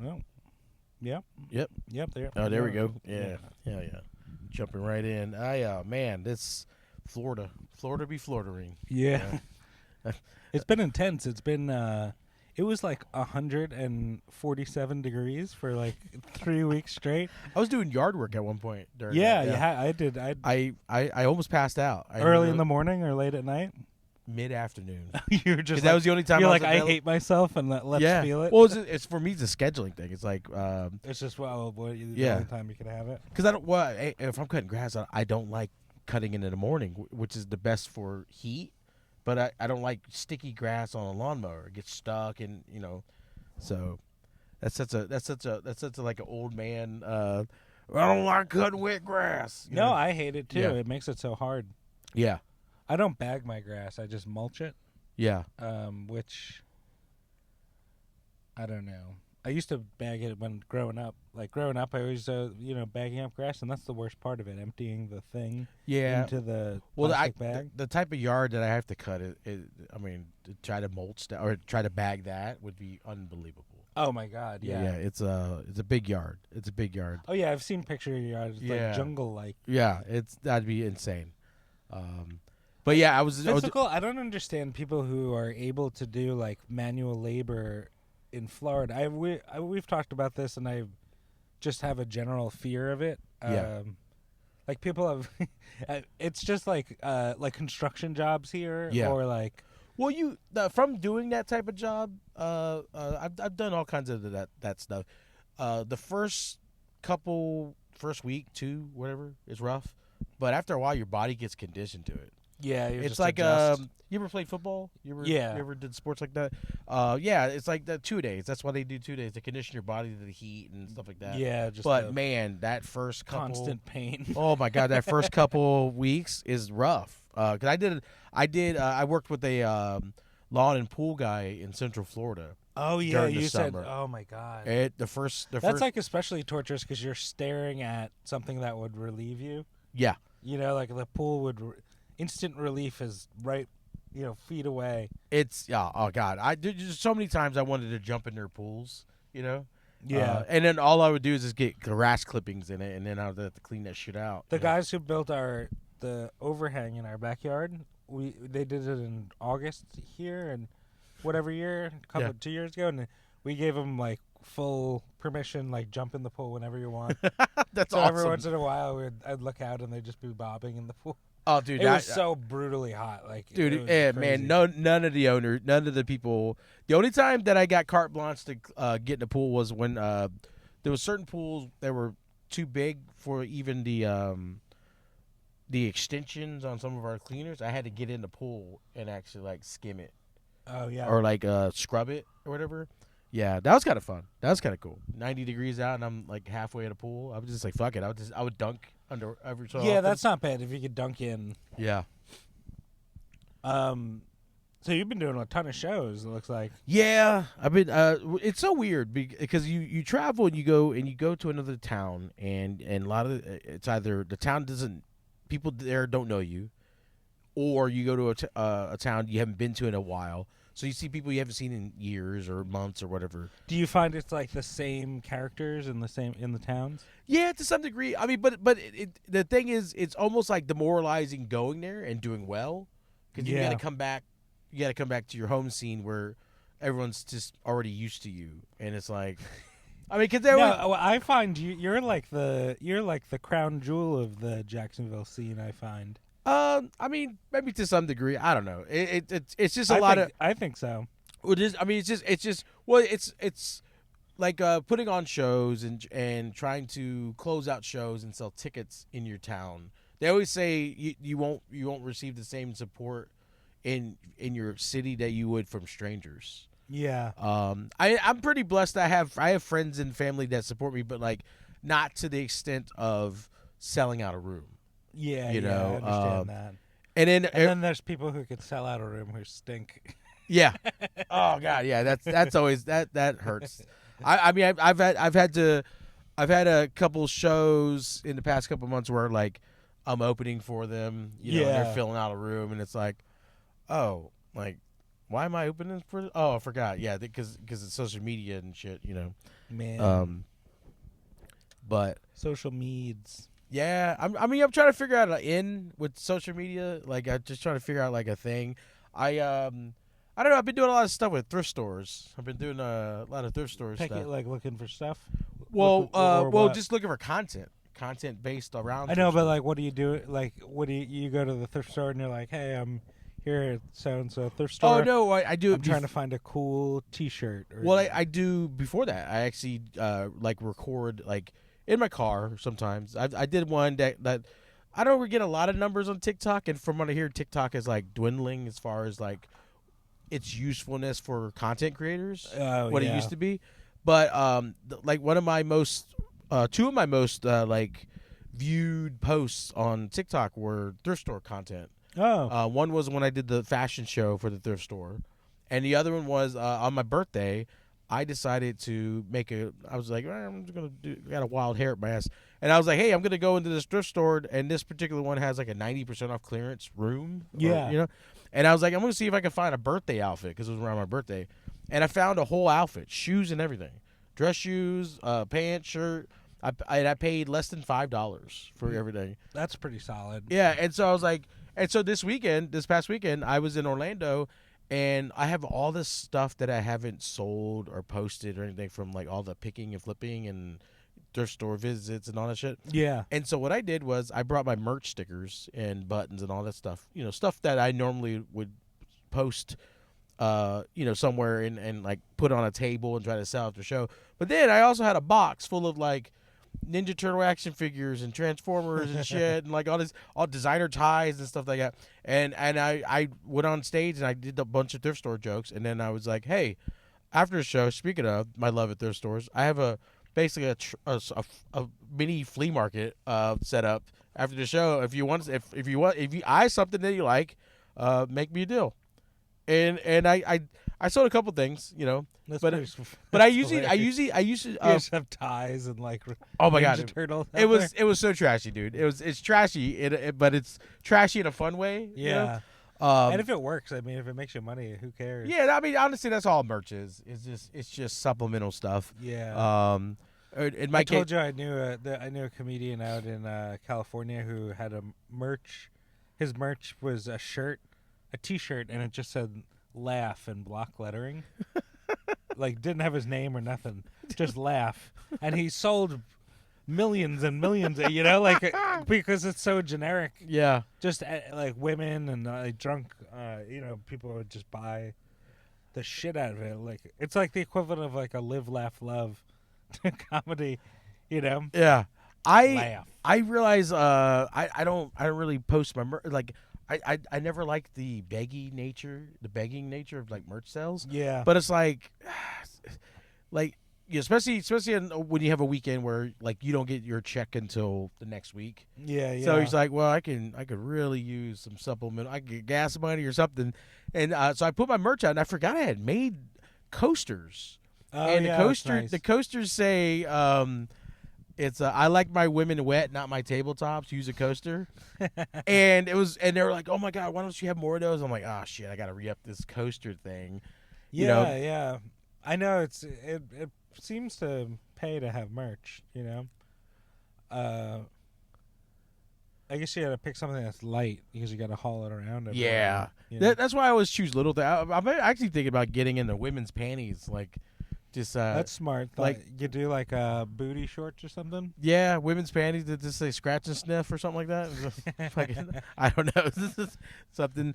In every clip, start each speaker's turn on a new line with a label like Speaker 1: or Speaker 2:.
Speaker 1: Oh, yep.
Speaker 2: Yep.
Speaker 1: There.
Speaker 2: Oh, there we go. Yeah. Jumping right in. Man, this Florida be Floridering.
Speaker 1: Yeah. It's been intense. It's been. It was like 147 degrees for like 3 weeks straight.
Speaker 2: I was doing yard work at one point during
Speaker 1: Yeah,
Speaker 2: that.
Speaker 1: yeah. I did.
Speaker 2: I almost passed out.
Speaker 1: Early in the morning or late at night.
Speaker 2: Mid-afternoon.
Speaker 1: You were just.
Speaker 2: That was the only time.
Speaker 1: You're
Speaker 2: I
Speaker 1: like,
Speaker 2: was
Speaker 1: I hate myself, and let's feel it.
Speaker 2: Well, it's for me. It's a scheduling thing. It's like.
Speaker 1: It's just the
Speaker 2: Yeah.
Speaker 1: only time you can have it.
Speaker 2: Because I don't. Well, if I'm cutting grass, I don't like cutting it in the morning, which is the best for heat. But I don't like sticky grass on a lawnmower. It gets stuck, and so that's such a like an old man. I don't like cutting wet grass.
Speaker 1: No, I hate it too.
Speaker 2: Yeah.
Speaker 1: It makes it so hard.
Speaker 2: Yeah.
Speaker 1: I don't bag my grass. I just mulch it.
Speaker 2: Yeah.
Speaker 1: Which I don't know. I used to bag it when growing up. Like growing up, I always bagging up grass, and that's the worst part of it. Emptying the thing into the plastic bag.
Speaker 2: The type of yard that I have to cut to try to mulch that or try to bag that would be unbelievable.
Speaker 1: Oh my God! Yeah.
Speaker 2: Yeah. It's a big yard.
Speaker 1: Oh yeah, I've seen pictures of your yard. It's like jungle like.
Speaker 2: Yeah, that'd be insane. But yeah, I was
Speaker 1: physical. I don't understand people who are able to do like manual labor in Florida. We've talked about this, and I just have a general fear of it. Like people have, it's just like construction jobs here, or like.
Speaker 2: Well, from doing that type of job, I've done all kinds of that stuff. The first week, two, whatever, is rough, but after a while, your body gets conditioned to it.
Speaker 1: Yeah,
Speaker 2: it's like you ever played football? You ever did sports like that? It's like the 2 days. That's why they do 2 days to condition your body to the heat and stuff like that.
Speaker 1: Yeah,
Speaker 2: man, that first
Speaker 1: constant pain.
Speaker 2: Oh my God, that first couple weeks is rough. Because I worked with a lawn and pool guy in Central Florida.
Speaker 1: Oh yeah,
Speaker 2: during the
Speaker 1: you
Speaker 2: summer.
Speaker 1: said. Oh my God.
Speaker 2: That's
Speaker 1: like especially torturous because you're staring at something that would relieve you.
Speaker 2: Yeah.
Speaker 1: Like the pool would. Instant relief is right, feet away.
Speaker 2: It's oh God! I did just so many times I wanted to jump in their pools,
Speaker 1: Yeah.
Speaker 2: And then all I would do is just get grass clippings in it, and then I would have to clean that shit out.
Speaker 1: The guys who built the overhang in our backyard, they did it in August here, and whatever year, 2 years ago, and we gave them like full permission, like jump in the pool whenever you want.
Speaker 2: That's
Speaker 1: so
Speaker 2: awesome.
Speaker 1: Every once in a while, I'd look out and they'd just be bobbing in the pool.
Speaker 2: Oh, dude,
Speaker 1: it was so brutally hot. Like,
Speaker 2: dude, man, none of the people. The only time that I got carte blanche to get in the pool was when there was certain pools that were too big for even the extensions on some of our cleaners. I had to get in the pool and actually like skim it.
Speaker 1: Oh yeah.
Speaker 2: Or like scrub it or whatever. Yeah, that was kind of fun. That was kind of cool. 90 degrees out, and I'm like halfway at a pool. I was just like, fuck it. I would dunk under every so often.
Speaker 1: Yeah, that's not bad if you could dunk in.
Speaker 2: Yeah.
Speaker 1: So you've been doing a ton of shows. It looks like.
Speaker 2: Yeah, I've been. It's so weird because you travel and you go to another town, and a lot of it's either the town doesn't, people there don't know you, or you go to a town you haven't been to in a while. So you see people you haven't seen in years or months or whatever.
Speaker 1: Do you find it's like the same characters in the towns?
Speaker 2: Yeah, to some degree. I mean, but the thing is, it's almost like demoralizing going there and doing well, because you got to come back. You got to come back to your home scene where everyone's just already used to you, and it's like, I mean, because
Speaker 1: I find you're like the crown jewel of the Jacksonville scene. I find.
Speaker 2: I mean, maybe to some degree. I don't know. It's just a lot of.
Speaker 1: I think so.
Speaker 2: It is. I mean, it's just. Well, it's like putting on shows and trying to close out shows and sell tickets in your town. They always say you won't receive the same support in your city that you would from strangers.
Speaker 1: Yeah.
Speaker 2: I'm pretty blessed. I have friends and family that support me, but like not to the extent of selling out a room.
Speaker 1: Yeah, I understand that.
Speaker 2: And
Speaker 1: then there's people who could sell out a room who stink.
Speaker 2: Yeah. Oh God, yeah. That's always that hurts. I mean, I've had a couple shows in the past couple months where like I'm opening for them. And they're filling out a room, and it's like, oh, like Why am I opening for? Oh, I forgot. Yeah, because it's social media and shit.
Speaker 1: Man,
Speaker 2: But
Speaker 1: social meds.
Speaker 2: yeah, I'm trying to figure out an in with social media. Like I'm just trying to figure out like a thing. I don't know. I've been doing a lot of stuff with thrift stores. I've been doing a lot of thrift store stuff.
Speaker 1: Like looking for stuff.
Speaker 2: Well,
Speaker 1: What?
Speaker 2: just looking for content based around.
Speaker 1: I know,
Speaker 2: thrift
Speaker 1: but
Speaker 2: stores.
Speaker 1: like, what do you do? Like, what do you go to the thrift store and you're like, hey, I'm here at so and so thrift store.
Speaker 2: Oh no, I do.
Speaker 1: I'm trying to find a cool T-shirt.
Speaker 2: Well, I do before that. I actually like record like in my car sometimes. I did one that I don't get a lot of numbers on TikTok, and from what I hear, TikTok is like dwindling as far as like its usefulness for content creators. What it used to be, but like one of my most two of my most like viewed posts on TikTok were thrift store content.
Speaker 1: Oh,
Speaker 2: One was when I did the fashion show for the thrift store, and the other one was on my birthday. I decided to make I was like, I'm just gonna do. I got a wild hair at my ass, and I was like, hey, I'm gonna go into this thrift store, and this particular one has like a 90% off clearance room.
Speaker 1: Yeah.
Speaker 2: And I was like, I'm gonna see if I can find a birthday outfit because it was around my birthday, and I found a whole outfit, shoes and everything, dress shoes, pants, shirt. I paid less than $5 for everything.
Speaker 1: that's pretty solid.
Speaker 2: Yeah, and so I was like, and so this past weekend, I was in Orlando, and I have all this stuff that I haven't sold or posted or anything from like all the picking and flipping and thrift store visits and all that shit.
Speaker 1: Yeah.
Speaker 2: And so what I did was I brought my merch stickers and buttons and all that stuff, stuff that I normally would post, somewhere and like put on a table and try to sell after show. But then I also had a box full of like Ninja Turtle action figures and Transformers and shit and like all designer ties and stuff like that. And I went on stage and I did a bunch of thrift store jokes, and then I was like, hey, after the show, speaking of my love at thrift stores, I have basically a mini flea market set up after the show. If you eye something that you like, make me a deal. And I sold a couple things,
Speaker 1: That's
Speaker 2: but
Speaker 1: pretty,
Speaker 2: but I usually
Speaker 1: you just have ties and like
Speaker 2: oh my
Speaker 1: Ninja
Speaker 2: god,
Speaker 1: Turtle.
Speaker 2: it was so trashy, dude. It's trashy, but it's trashy in a fun way.
Speaker 1: Yeah. And if it works, I mean, if it makes you money, who cares?
Speaker 2: Yeah, I mean, honestly, that's all merch is. It's just supplemental stuff.
Speaker 1: Yeah.
Speaker 2: In my
Speaker 1: I told you I knew a comedian out in California who had a merch. His merch was a T-shirt, and it just said "laugh" in block lettering. Like, didn't have his name or nothing, just laugh. And he sold millions and millions, like because it's so generic.
Speaker 2: Yeah.
Speaker 1: Just like women and drunk, people would just buy the shit out of it. Like, it's like the equivalent of like a live, laugh, love comedy,
Speaker 2: Yeah.
Speaker 1: Laugh.
Speaker 2: I realize I don't really post my like I never liked the begging nature of like merch sales.
Speaker 1: Yeah.
Speaker 2: But it's like especially when you have a weekend where like you don't get your check until the next week.
Speaker 1: Yeah.
Speaker 2: So he's like, well, I could really use some supplement. I could get gas money or something. And so I put my merch out, and I forgot I had made coasters.
Speaker 1: Oh,
Speaker 2: and
Speaker 1: yeah,
Speaker 2: the coasters say it's I like my women wet, not my tabletops. Use a coaster. and they were like, oh my god, why don't you have more of those? I'm like, oh shit, I gotta re-up this coaster thing.
Speaker 1: Yeah. I know it seems to pay to have merch. I guess you got to pick something that's light because you got to haul it around.
Speaker 2: Yeah, that's why I always choose little things. I'm actually thinking about getting into women's panties, like. Just
Speaker 1: that's smart.
Speaker 2: Like
Speaker 1: you do like booty shorts or something.
Speaker 2: Yeah, women's panties that just say scratch and sniff or something like that. I don't know. This is something.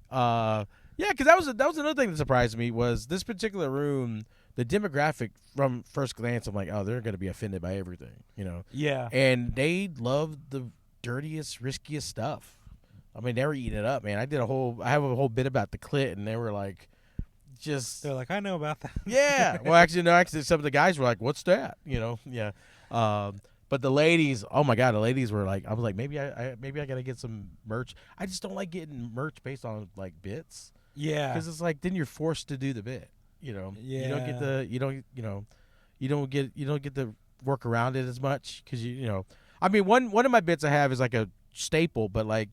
Speaker 2: Yeah, because that was another thing that surprised me was this particular room. The demographic from first glance, I'm like, oh, they're going to be offended by everything,
Speaker 1: Yeah.
Speaker 2: And they love the dirtiest, riskiest stuff. I mean, they were eating it up, man. I have a whole bit about the clit, and they were like.
Speaker 1: They're like, I know about that.
Speaker 2: Yeah. Well, actually, some of the guys were like, "What's that?" Yeah. But the ladies, oh my god, the ladies were like, I was like, maybe I gotta get some merch. I just don't like getting merch based on like bits.
Speaker 1: Yeah.
Speaker 2: Because it's like then you're forced to do the bit.
Speaker 1: Yeah.
Speaker 2: You don't get the work around it as much because I mean, one of my bits I have is like a staple, but like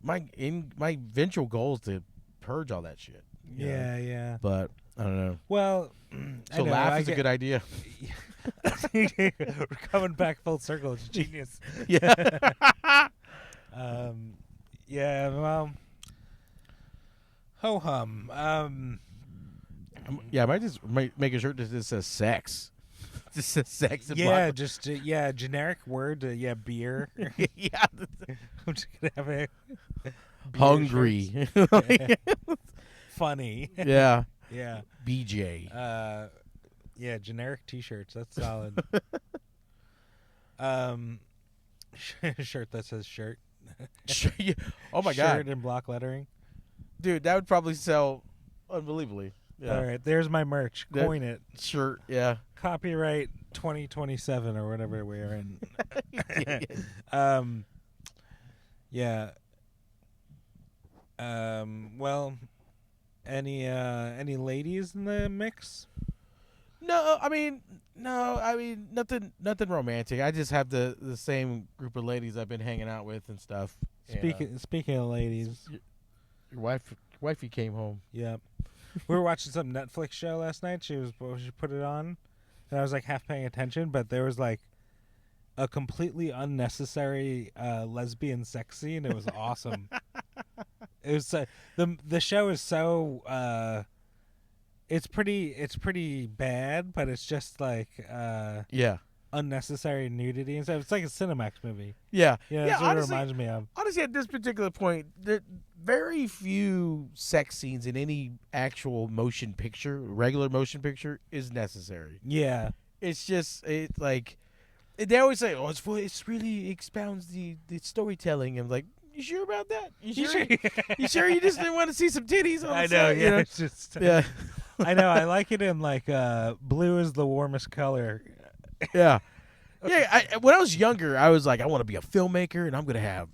Speaker 2: my eventual goal is to purge all that shit. you know?
Speaker 1: Yeah.
Speaker 2: But I don't know.
Speaker 1: Well,
Speaker 2: So laugh is a good idea.
Speaker 1: We're coming back full circle. It's genius.
Speaker 2: Yeah.
Speaker 1: Yeah. Well. Ho hum.
Speaker 2: Yeah, I might just make a shirt that just says sex. Just says sex. And
Speaker 1: Yeah.
Speaker 2: block.
Speaker 1: Just generic word. Yeah. Beer.
Speaker 2: Yeah.
Speaker 1: I'm just gonna have a beer
Speaker 2: Hungry.
Speaker 1: Funny.
Speaker 2: Yeah.
Speaker 1: Yeah.
Speaker 2: BJ.
Speaker 1: Yeah, generic T-shirts. That's solid. Shirt that says shirt.
Speaker 2: Yeah. Oh my god,
Speaker 1: Shirt in block lettering.
Speaker 2: dude, that would probably sell unbelievably. Yeah.
Speaker 1: All right, there's my merch. Coin it.
Speaker 2: Shirt. Yeah.
Speaker 1: Copyright 2027 or whatever we're in. Yeah. Well, any ladies in the mix?
Speaker 2: No, I mean nothing romantic. I just have the same group of ladies I've been hanging out with and stuff.
Speaker 1: Speaking of ladies,
Speaker 2: your wifey came home.
Speaker 1: yep. We were watching some Netflix show last night. She put it on, and I was like half paying attention, but there was like a completely unnecessary lesbian sex scene. It was awesome. It was the show is so it's pretty bad, but it's just like
Speaker 2: Yeah.
Speaker 1: unnecessary nudity and stuff. It's like a Cinemax movie.
Speaker 2: Yeah.
Speaker 1: Yeah, that's what it reminds me of.
Speaker 2: Honestly, at this particular point, there very few sex scenes in any actual motion picture, regular motion picture, is necessary.
Speaker 1: Yeah.
Speaker 2: It's just like they always say, "Oh, it's really expounds the storytelling." I'm like, you sure about that? You sure? You sure you just didn't want to see some titties? On
Speaker 1: I
Speaker 2: the
Speaker 1: know.
Speaker 2: side,
Speaker 1: Yeah.
Speaker 2: you know?
Speaker 1: It's just.
Speaker 2: Yeah.
Speaker 1: I know. I like it in like blue is the warmest color.
Speaker 2: Yeah. Yeah. When I was younger, I was like, I want to be a filmmaker, and I'm gonna have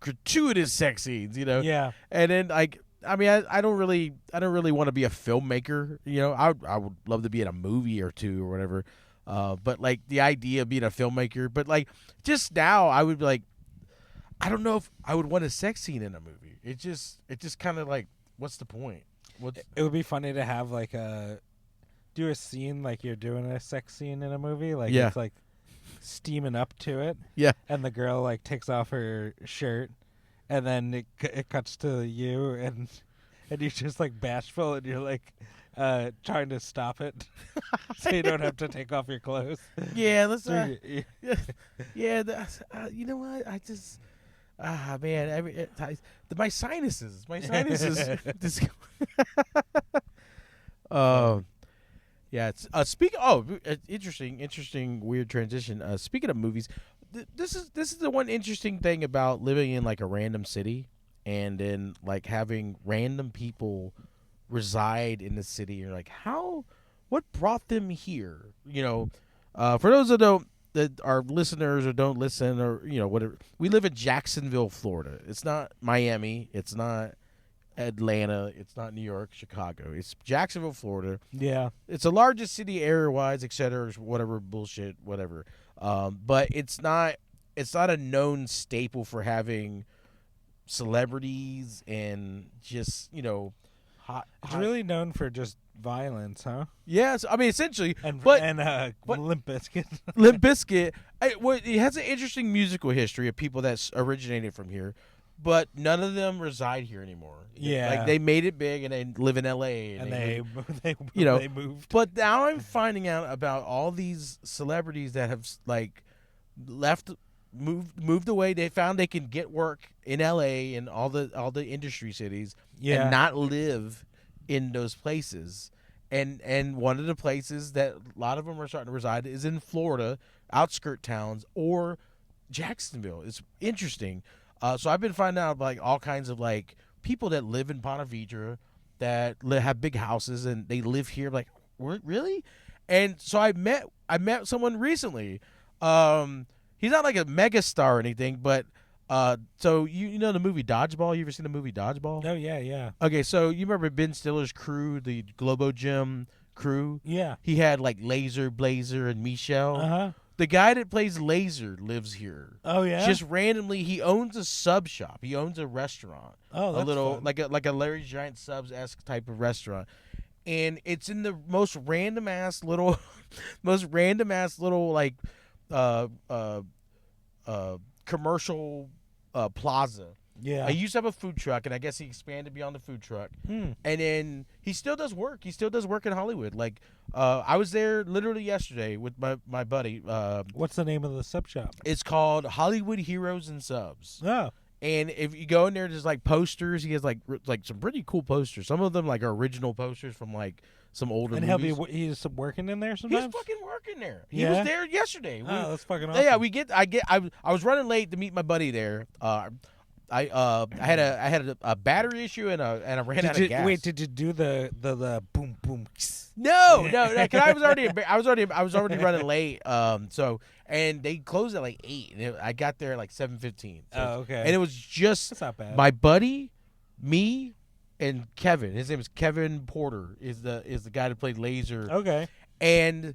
Speaker 2: gratuitous sex scenes, you know.
Speaker 1: Yeah.
Speaker 2: And then like, I mean, I don't really want to be a filmmaker, you know. I would love to be in a movie or two or whatever. But like the idea of being a filmmaker, but like just now, I would be like, I don't know if I would want a sex scene in a movie. It just kind of like, what's the point?
Speaker 1: It would be funny to have like do a scene like you're doing a sex scene in a movie, like
Speaker 2: Yeah.
Speaker 1: it's like steaming up to it.
Speaker 2: Yeah.
Speaker 1: And the girl like takes off her shirt, and then it cuts to you, and you're just like bashful, and you're like trying to stop it, so you don't have to take off your clothes.
Speaker 2: Yeah, let's.
Speaker 1: So
Speaker 2: Yeah, you know what? I just. Man, my sinuses. Just, yeah. It's speaking. Oh, interesting, weird transition. Speaking of movies, this is the one interesting thing about living in like a random city, and then like having random people reside in the city. You're like, what brought them here? You know, for those that are listeners or don't listen, or you know, whatever. We live in Jacksonville, Florida. It's not Miami. It's not Atlanta. It's not New York, Chicago. It's Jacksonville, Florida.
Speaker 1: Yeah.
Speaker 2: It's the largest city area-wise, et cetera, whatever bullshit, whatever. But it's not a known staple for having celebrities and just, you know,
Speaker 1: It's really known for just violence, huh?
Speaker 2: Yes, I mean essentially,
Speaker 1: And
Speaker 2: but
Speaker 1: Limp Bizkit.
Speaker 2: Limp Bizkit, it has an interesting musical history of people that originated from here, but none of them reside here anymore.
Speaker 1: Yeah,
Speaker 2: like they made it big and they live in L.A.
Speaker 1: and they
Speaker 2: you know,
Speaker 1: they moved.
Speaker 2: But now I'm finding out about all these celebrities that have like moved away. They found they can get work in L.A. and all the industry cities, and not live in those places. And one of the places that a lot of them are starting to reside is in Florida, outskirt towns, or Jacksonville. It's interesting. So I've been finding out like all kinds of like people that live in Ponte Vedra that have big houses and they live here. Like, really? And so I met someone recently. He's not like a mega star or anything, but so you know the movie Dodgeball? You ever seen the movie Dodgeball?
Speaker 1: Oh yeah.
Speaker 2: Okay, so you remember Ben Stiller's crew, the Globo Gym crew?
Speaker 1: Yeah.
Speaker 2: He had like Laser, Blazer, and Michelle.
Speaker 1: Uh-huh.
Speaker 2: The guy that plays Laser lives here.
Speaker 1: Oh yeah.
Speaker 2: Just randomly, he owns a sub shop. He owns a restaurant.
Speaker 1: Oh, that's
Speaker 2: a little
Speaker 1: fun.
Speaker 2: like a Larry Giant Subs-esque type of restaurant, and it's in the most random ass little, like, uh, uh, commercial plaza.
Speaker 1: Yeah.
Speaker 2: I used to have a food truck, and I guess he expanded beyond the food truck. And then he still does work. He still does work in Hollywood. Like, I was there literally yesterday with my buddy.
Speaker 1: What's the name of the sub shop?
Speaker 2: It's called Hollywood Heroes and Subs.
Speaker 1: Oh.
Speaker 2: And if you go in there, there's like posters. He has like some pretty cool posters. Some of them like are original posters from like some older
Speaker 1: And
Speaker 2: movies.
Speaker 1: he's working in there sometimes?
Speaker 2: He's fucking working there. He
Speaker 1: Yeah?
Speaker 2: was there yesterday.
Speaker 1: Oh, that's fucking awesome.
Speaker 2: Yeah, I was running late to meet my buddy there. I had a battery issue and I ran out of gas.
Speaker 1: Wait, did you do the boom boom?
Speaker 2: No, because I was already running late. And they closed at like 8, and I got there at like 7:15.
Speaker 1: Oh, okay.
Speaker 2: And it was just
Speaker 1: That's not bad.
Speaker 2: my buddy, me, and Kevin. His name is Kevin Porter. Is the guy that played Laser.
Speaker 1: Okay.
Speaker 2: And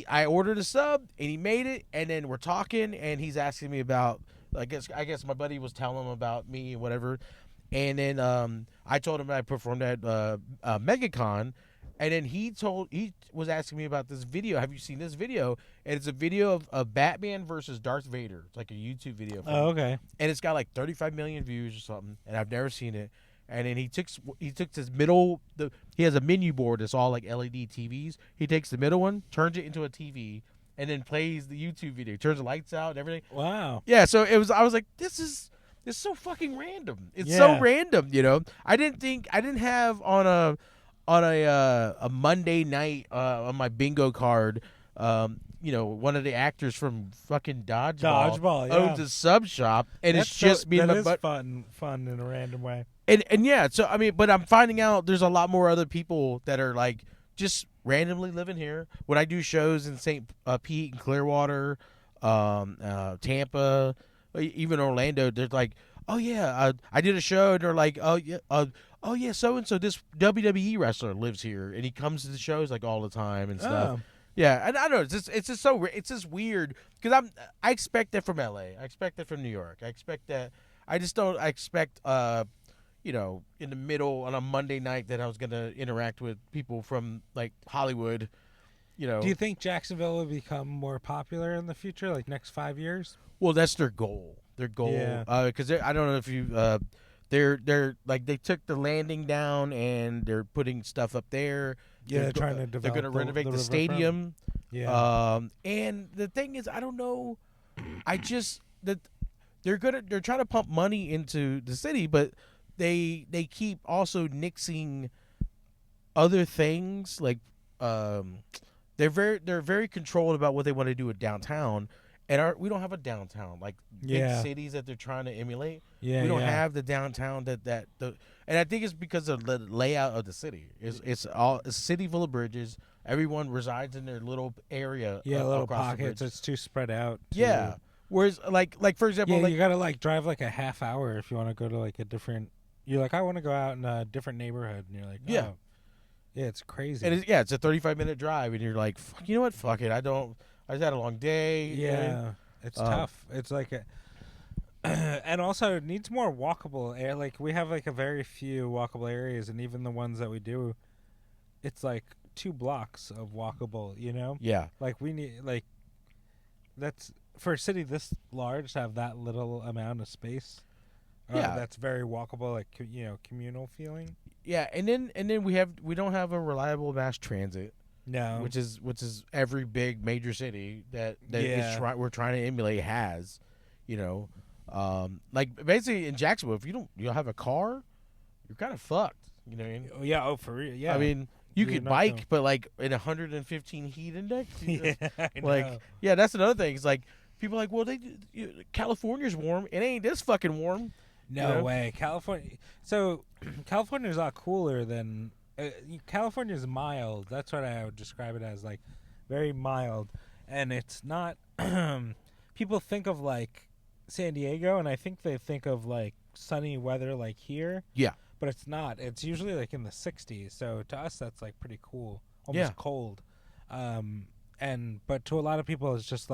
Speaker 2: I ordered a sub, and he made it, and then we're talking, and he's asking me about. I guess my buddy was telling him about me and whatever, and then I told him I performed at MegaCon, and then he was asking me about this video. Have you seen this video? And it's a video of Batman versus Darth Vader. It's like a YouTube video.
Speaker 1: Oh, okay.
Speaker 2: And it's got like 35 million views or something, and I've never seen it. And then he took this he has a menu board that's all like LED TVs. He takes the middle one, turns it into a TV. And then plays the YouTube video, turns the lights out and everything.
Speaker 1: Wow.
Speaker 2: Yeah, so I was like, this is so fucking random. It's so random, you know. I didn't have on a Monday night on my bingo card, one of the actors from fucking Dodgeball owns a sub shop, and
Speaker 1: That's
Speaker 2: it's just me and my
Speaker 1: butt. Fun in a random way.
Speaker 2: And yeah, so I mean, but I'm finding out there's a lot more other people that are like just randomly living here. When I do shows in St. Pete and Clearwater, Tampa, even Orlando, they're like, oh yeah, I did a show, and they're like, oh yeah, so and so this WWE wrestler lives here, and he comes to the shows like all the time and stuff.
Speaker 1: Oh.
Speaker 2: Yeah, and I know it's just weird because I expect that from LA, I expect that from New York, I expect that. I just don't. I expect in the middle on a Monday night that I was going to interact with people from like Hollywood, Do
Speaker 1: you think Jacksonville will become more popular in the future, like next 5 years?
Speaker 2: Well, that's their goal.
Speaker 1: Yeah.
Speaker 2: Because I don't know if you, they're like they took the landing down and they're putting stuff up there.
Speaker 1: Yeah, they're trying to develop.
Speaker 2: They're going to renovate the stadium.
Speaker 1: Yeah.
Speaker 2: And the thing is, I don't know. They're trying to pump money into the city, but they keep also nixing other things like they're very controlled about what they want to do with downtown, and we don't have a downtown like big cities that they're trying to emulate.
Speaker 1: Yeah,
Speaker 2: we don't have the downtown and I think it's because of the layout of the city. It's a city full of bridges. Everyone resides in their little area.
Speaker 1: Yeah, little pockets. It's too spread out.
Speaker 2: Yeah. Whereas like for example,
Speaker 1: you gotta like drive like a half hour if you want to go to like a different. You're like, I want to go out in a different neighborhood, and you're like, oh. Yeah, it's crazy.
Speaker 2: And it's a 35-minute drive, and you're like, you know what? Fuck it. I just had a long day.
Speaker 1: Yeah, it's tough. It's like and also it needs more walkable air. Like we have like a very few walkable areas, and even the ones that we do, it's like 2 blocks of walkable.
Speaker 2: Yeah.
Speaker 1: Like we need that's for a city this large to have that little amount of space. That's very walkable, like communal feeling.
Speaker 2: Yeah, and then we don't have a reliable mass transit.
Speaker 1: No,
Speaker 2: which is every big major city that we're trying to emulate has, like basically in Jacksonville, if you don't have a car, you're kind of fucked. You know what I mean?
Speaker 1: Yeah. Oh, for real. Yeah.
Speaker 2: I mean, you could bike, but like in 115 heat index.
Speaker 1: Yeah, I
Speaker 2: know. Yeah, that's another thing. It's like people are like, well, California's warm. It ain't this fucking warm.
Speaker 1: No way. California. So California's a lot cooler than California's mild. That's what I would describe it as, like very mild. And it's not people think of like San Diego, and I think they think of like sunny weather like here.
Speaker 2: Yeah.
Speaker 1: But it's not. It's usually like in the 60s. So to us that's like pretty cool. Almost cold. but to a lot of people, it's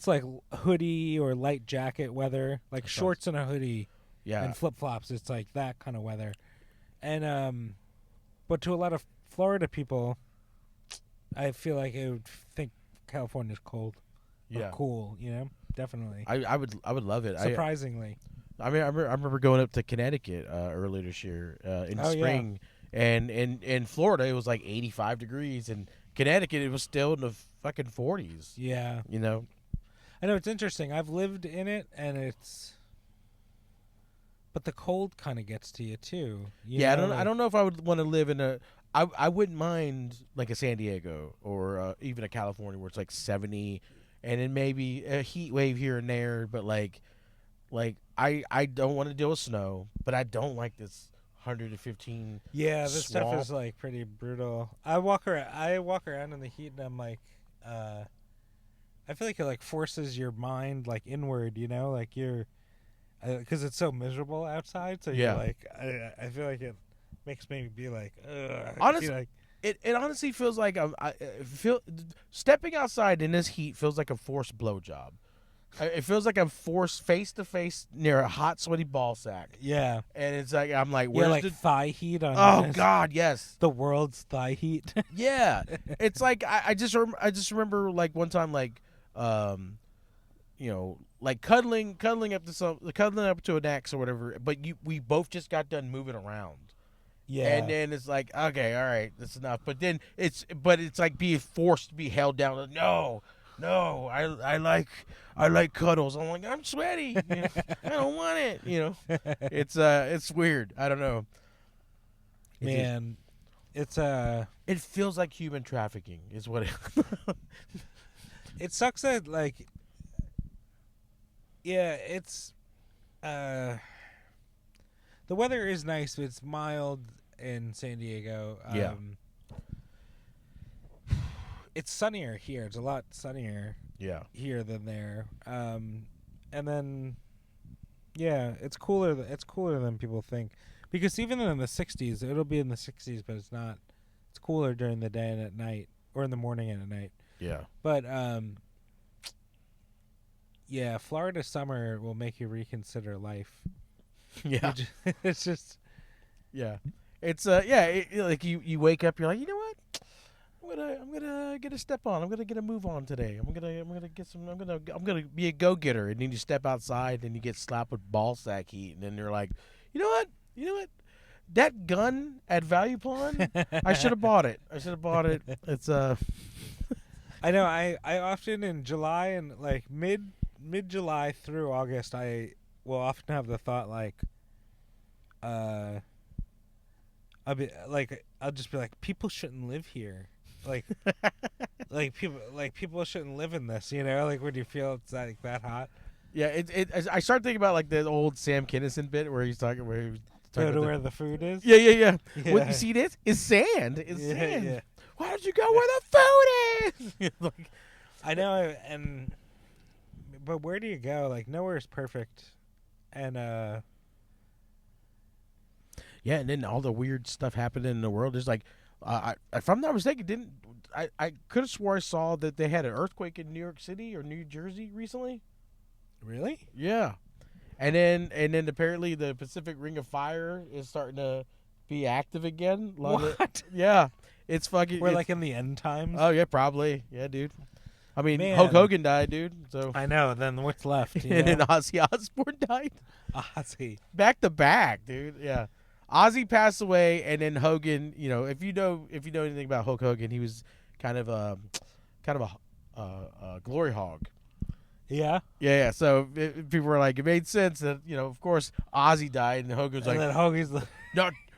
Speaker 1: like hoodie or light jacket weather, like shorts and a hoodie, and flip flops. It's like that kind of weather, and but to a lot of Florida people, I feel like they would think California's cold, or cool. Definitely.
Speaker 2: I would love it.
Speaker 1: Surprisingly,
Speaker 2: I remember going up to Connecticut earlier this year in spring, and in Florida it was like 85 degrees, and Connecticut it was still in the fucking 40s.
Speaker 1: Yeah, I know it's interesting. I've lived in it, and but the cold kind of gets to you too.
Speaker 2: I don't know if I would want to live in a. I wouldn't mind like a San Diego or even a California where it's like 70, and then maybe a heat wave here and there. But like I don't want to deal with snow, but I don't like this 115.
Speaker 1: Yeah, this
Speaker 2: swamp.
Speaker 1: stuff is like pretty brutal. I walk around in the heat, and I'm like, I feel like it like forces your mind like inward, like you're, because it's so miserable outside. So you're like, I feel like it makes me be like, ugh.
Speaker 2: Honestly, it honestly feels like stepping outside in this heat feels like a forced blowjob. It feels like I'm forced face to face near a hot, sweaty ball sack.
Speaker 1: Yeah,
Speaker 2: and it's like I'm like, where's the
Speaker 1: thigh heat on?
Speaker 2: Oh God, yes,
Speaker 1: the world's thigh heat.
Speaker 2: Yeah, it's like I just remember like one time like like cuddling up to an ex or whatever, but we both just got done moving around. Yeah, and then it's like, okay, all right, that's enough. But then it's like being forced to be held down. No, I like cuddles. I'm like, I'm sweaty. I don't want it. It's weird. I don't know.
Speaker 1: Man,
Speaker 2: it feels like human trafficking is what it.
Speaker 1: It sucks that like, it's the weather is nice, but it's mild in San Diego. It's sunnier here. It's a lot sunnier here than there. And then it's cooler. It's cooler than people think, because even in the 60s, it'll be in the 60s, but it's not. It's cooler during the day and at night, or in the morning and at night.
Speaker 2: Yeah.
Speaker 1: But Florida summer will make you reconsider life.
Speaker 2: Yeah.
Speaker 1: It's just.
Speaker 2: Yeah. It's like you wake up, you're like, you know what? I'm gonna get a step on. I'm gonna get a move on today. I'm gonna be a go getter. And then you step outside and you get slapped with ball sack heat, and then you're like, you know what? That gun at Value Pawn, I should have bought it. It's
Speaker 1: I know. I often in July and like mid July through August, I will often have the thought like, I'll just be like, people shouldn't live here. Like people shouldn't live in this, like when you feel it's like that hot.
Speaker 2: Yeah, I start thinking about like the old Sam Kinison bit where he's talking
Speaker 1: go to where the food is.
Speaker 2: Yeah. What you see this is sand. It's sand. Yeah. Why don't you go where the food is? Like,
Speaker 1: I know, but where do you go? Like nowhere is perfect, and
Speaker 2: yeah, and then all the weird stuff happening in the world. There's like. If I'm not mistaken, I could have swore I saw that they had an earthquake in New York City or New Jersey recently.
Speaker 1: Really?
Speaker 2: Yeah, and then apparently the Pacific Ring of Fire is starting to be active again.
Speaker 1: What?
Speaker 2: Yeah, it's fucking.
Speaker 1: We're like in the end times.
Speaker 2: Oh yeah, probably. Yeah, dude. I mean,
Speaker 1: Man.
Speaker 2: Hulk Hogan died, dude. So
Speaker 1: I know. Then what's left?
Speaker 2: And then Ozzy Osbourne died.
Speaker 1: Ozzy.
Speaker 2: Back to back, dude. Yeah. Ozzy passed away, and then Hogan. If you know anything about Hulk Hogan, he was kind of a glory hog.
Speaker 1: Yeah.
Speaker 2: Yeah. So people were like, it made sense that of course Ozzy died, and Hogan's like,
Speaker 1: and then Hogan's like,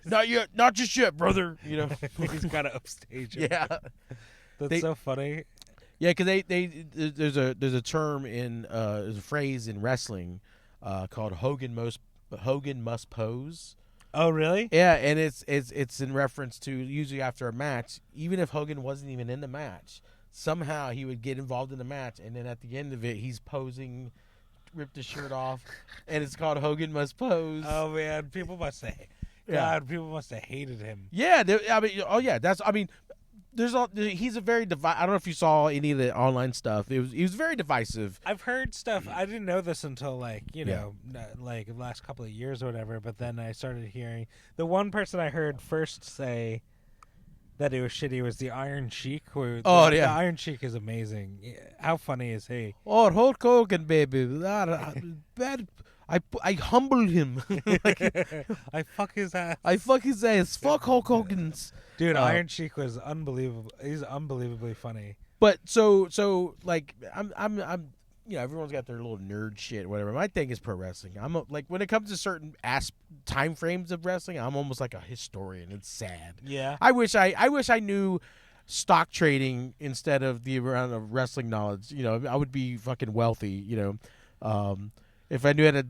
Speaker 2: not yet, not just yet, brother.
Speaker 1: He's got to upstage it.
Speaker 2: Yeah.
Speaker 1: That's so funny.
Speaker 2: Yeah, because there's a term there's a phrase in wrestling called Hogan must pose.
Speaker 1: Oh, really?
Speaker 2: Yeah, and it's in reference to usually after a match, even if Hogan wasn't even in the match, somehow he would get involved in the match, and then at the end of it, he's posing, ripped his shirt off, and it's called Hogan Must Pose.
Speaker 1: Oh man, people must say, God, people must have hated him.
Speaker 2: Yeah, he's a very I don't know if you saw any of the online stuff. He was very divisive.
Speaker 1: I've heard stuff. I didn't know this until like like the last couple of years or whatever. But then I started hearing the one person I heard first say that it was shitty was the Iron Sheik. The Iron Sheik is amazing. How funny is he?
Speaker 2: Oh, Hulk Hogan, baby. Bad. I humble him.
Speaker 1: I fuck his ass.
Speaker 2: I fuck his ass. Fuck Hulk Hogan's.
Speaker 1: Dude, Iron Sheik was unbelievable. He's unbelievably funny.
Speaker 2: But so like I'm everyone's got their little nerd shit, whatever. My thing is pro wrestling. Like when it comes to certain time frames of wrestling, I'm almost like a historian. It's sad.
Speaker 1: Yeah.
Speaker 2: I wish I knew stock trading instead of the amount of wrestling knowledge. I would be fucking wealthy. If I knew how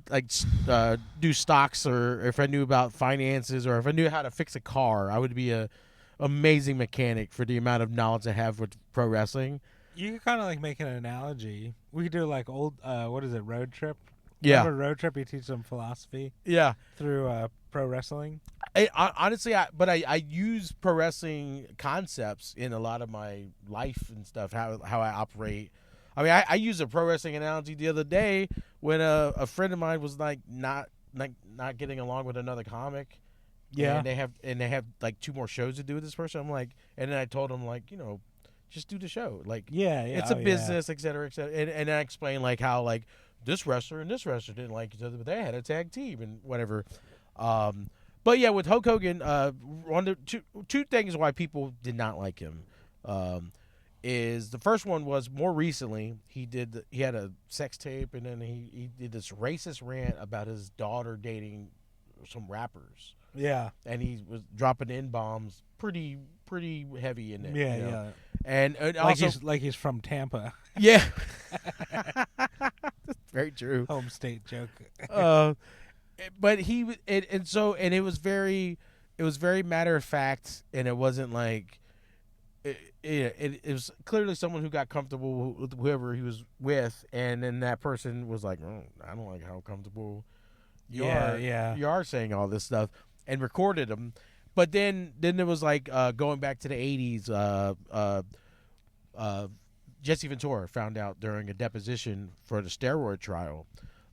Speaker 2: to do stocks, or if I knew about finances, or if I knew how to fix a car, I would be a amazing mechanic for the amount of knowledge I have with pro wrestling.
Speaker 1: You could kind of like make an analogy. We could do like old, what is it, Road Trip?
Speaker 2: Yeah.
Speaker 1: Remember Road Trip? You teach them philosophy.
Speaker 2: Yeah.
Speaker 1: Through pro wrestling.
Speaker 2: Honestly, I use pro wrestling concepts in a lot of my life and stuff. How I operate. I mean, I used a pro wrestling analogy the other day when a friend of mine was like not getting along with another comic.
Speaker 1: Yeah.
Speaker 2: And they have like 2 more shows to do with this person. I'm like, and then I told him like, just do the show. Like, it's a business, et cetera, et cetera. And I explained like how like this wrestler and this wrestler didn't like each other, but they had a tag team and whatever. But yeah, with Hulk Hogan, two things why people did not like him. Is the first one was more recently he had a sex tape, and then he did this racist rant about his daughter dating some rappers.
Speaker 1: Yeah,
Speaker 2: and he was dropping N-bombs pretty heavy in it.
Speaker 1: Yeah, yeah.
Speaker 2: And
Speaker 1: like
Speaker 2: also
Speaker 1: he's from Tampa.
Speaker 2: Yeah, very true.
Speaker 1: Home state joke.
Speaker 2: But it was very matter of fact, and it wasn't like. It was clearly someone who got comfortable with whoever he was with, and then that person was like, oh, I don't like how comfortable you are saying all this stuff, and recorded them. But then there was like going back to the 80s, Jesse Ventura found out during a deposition for the steroid trial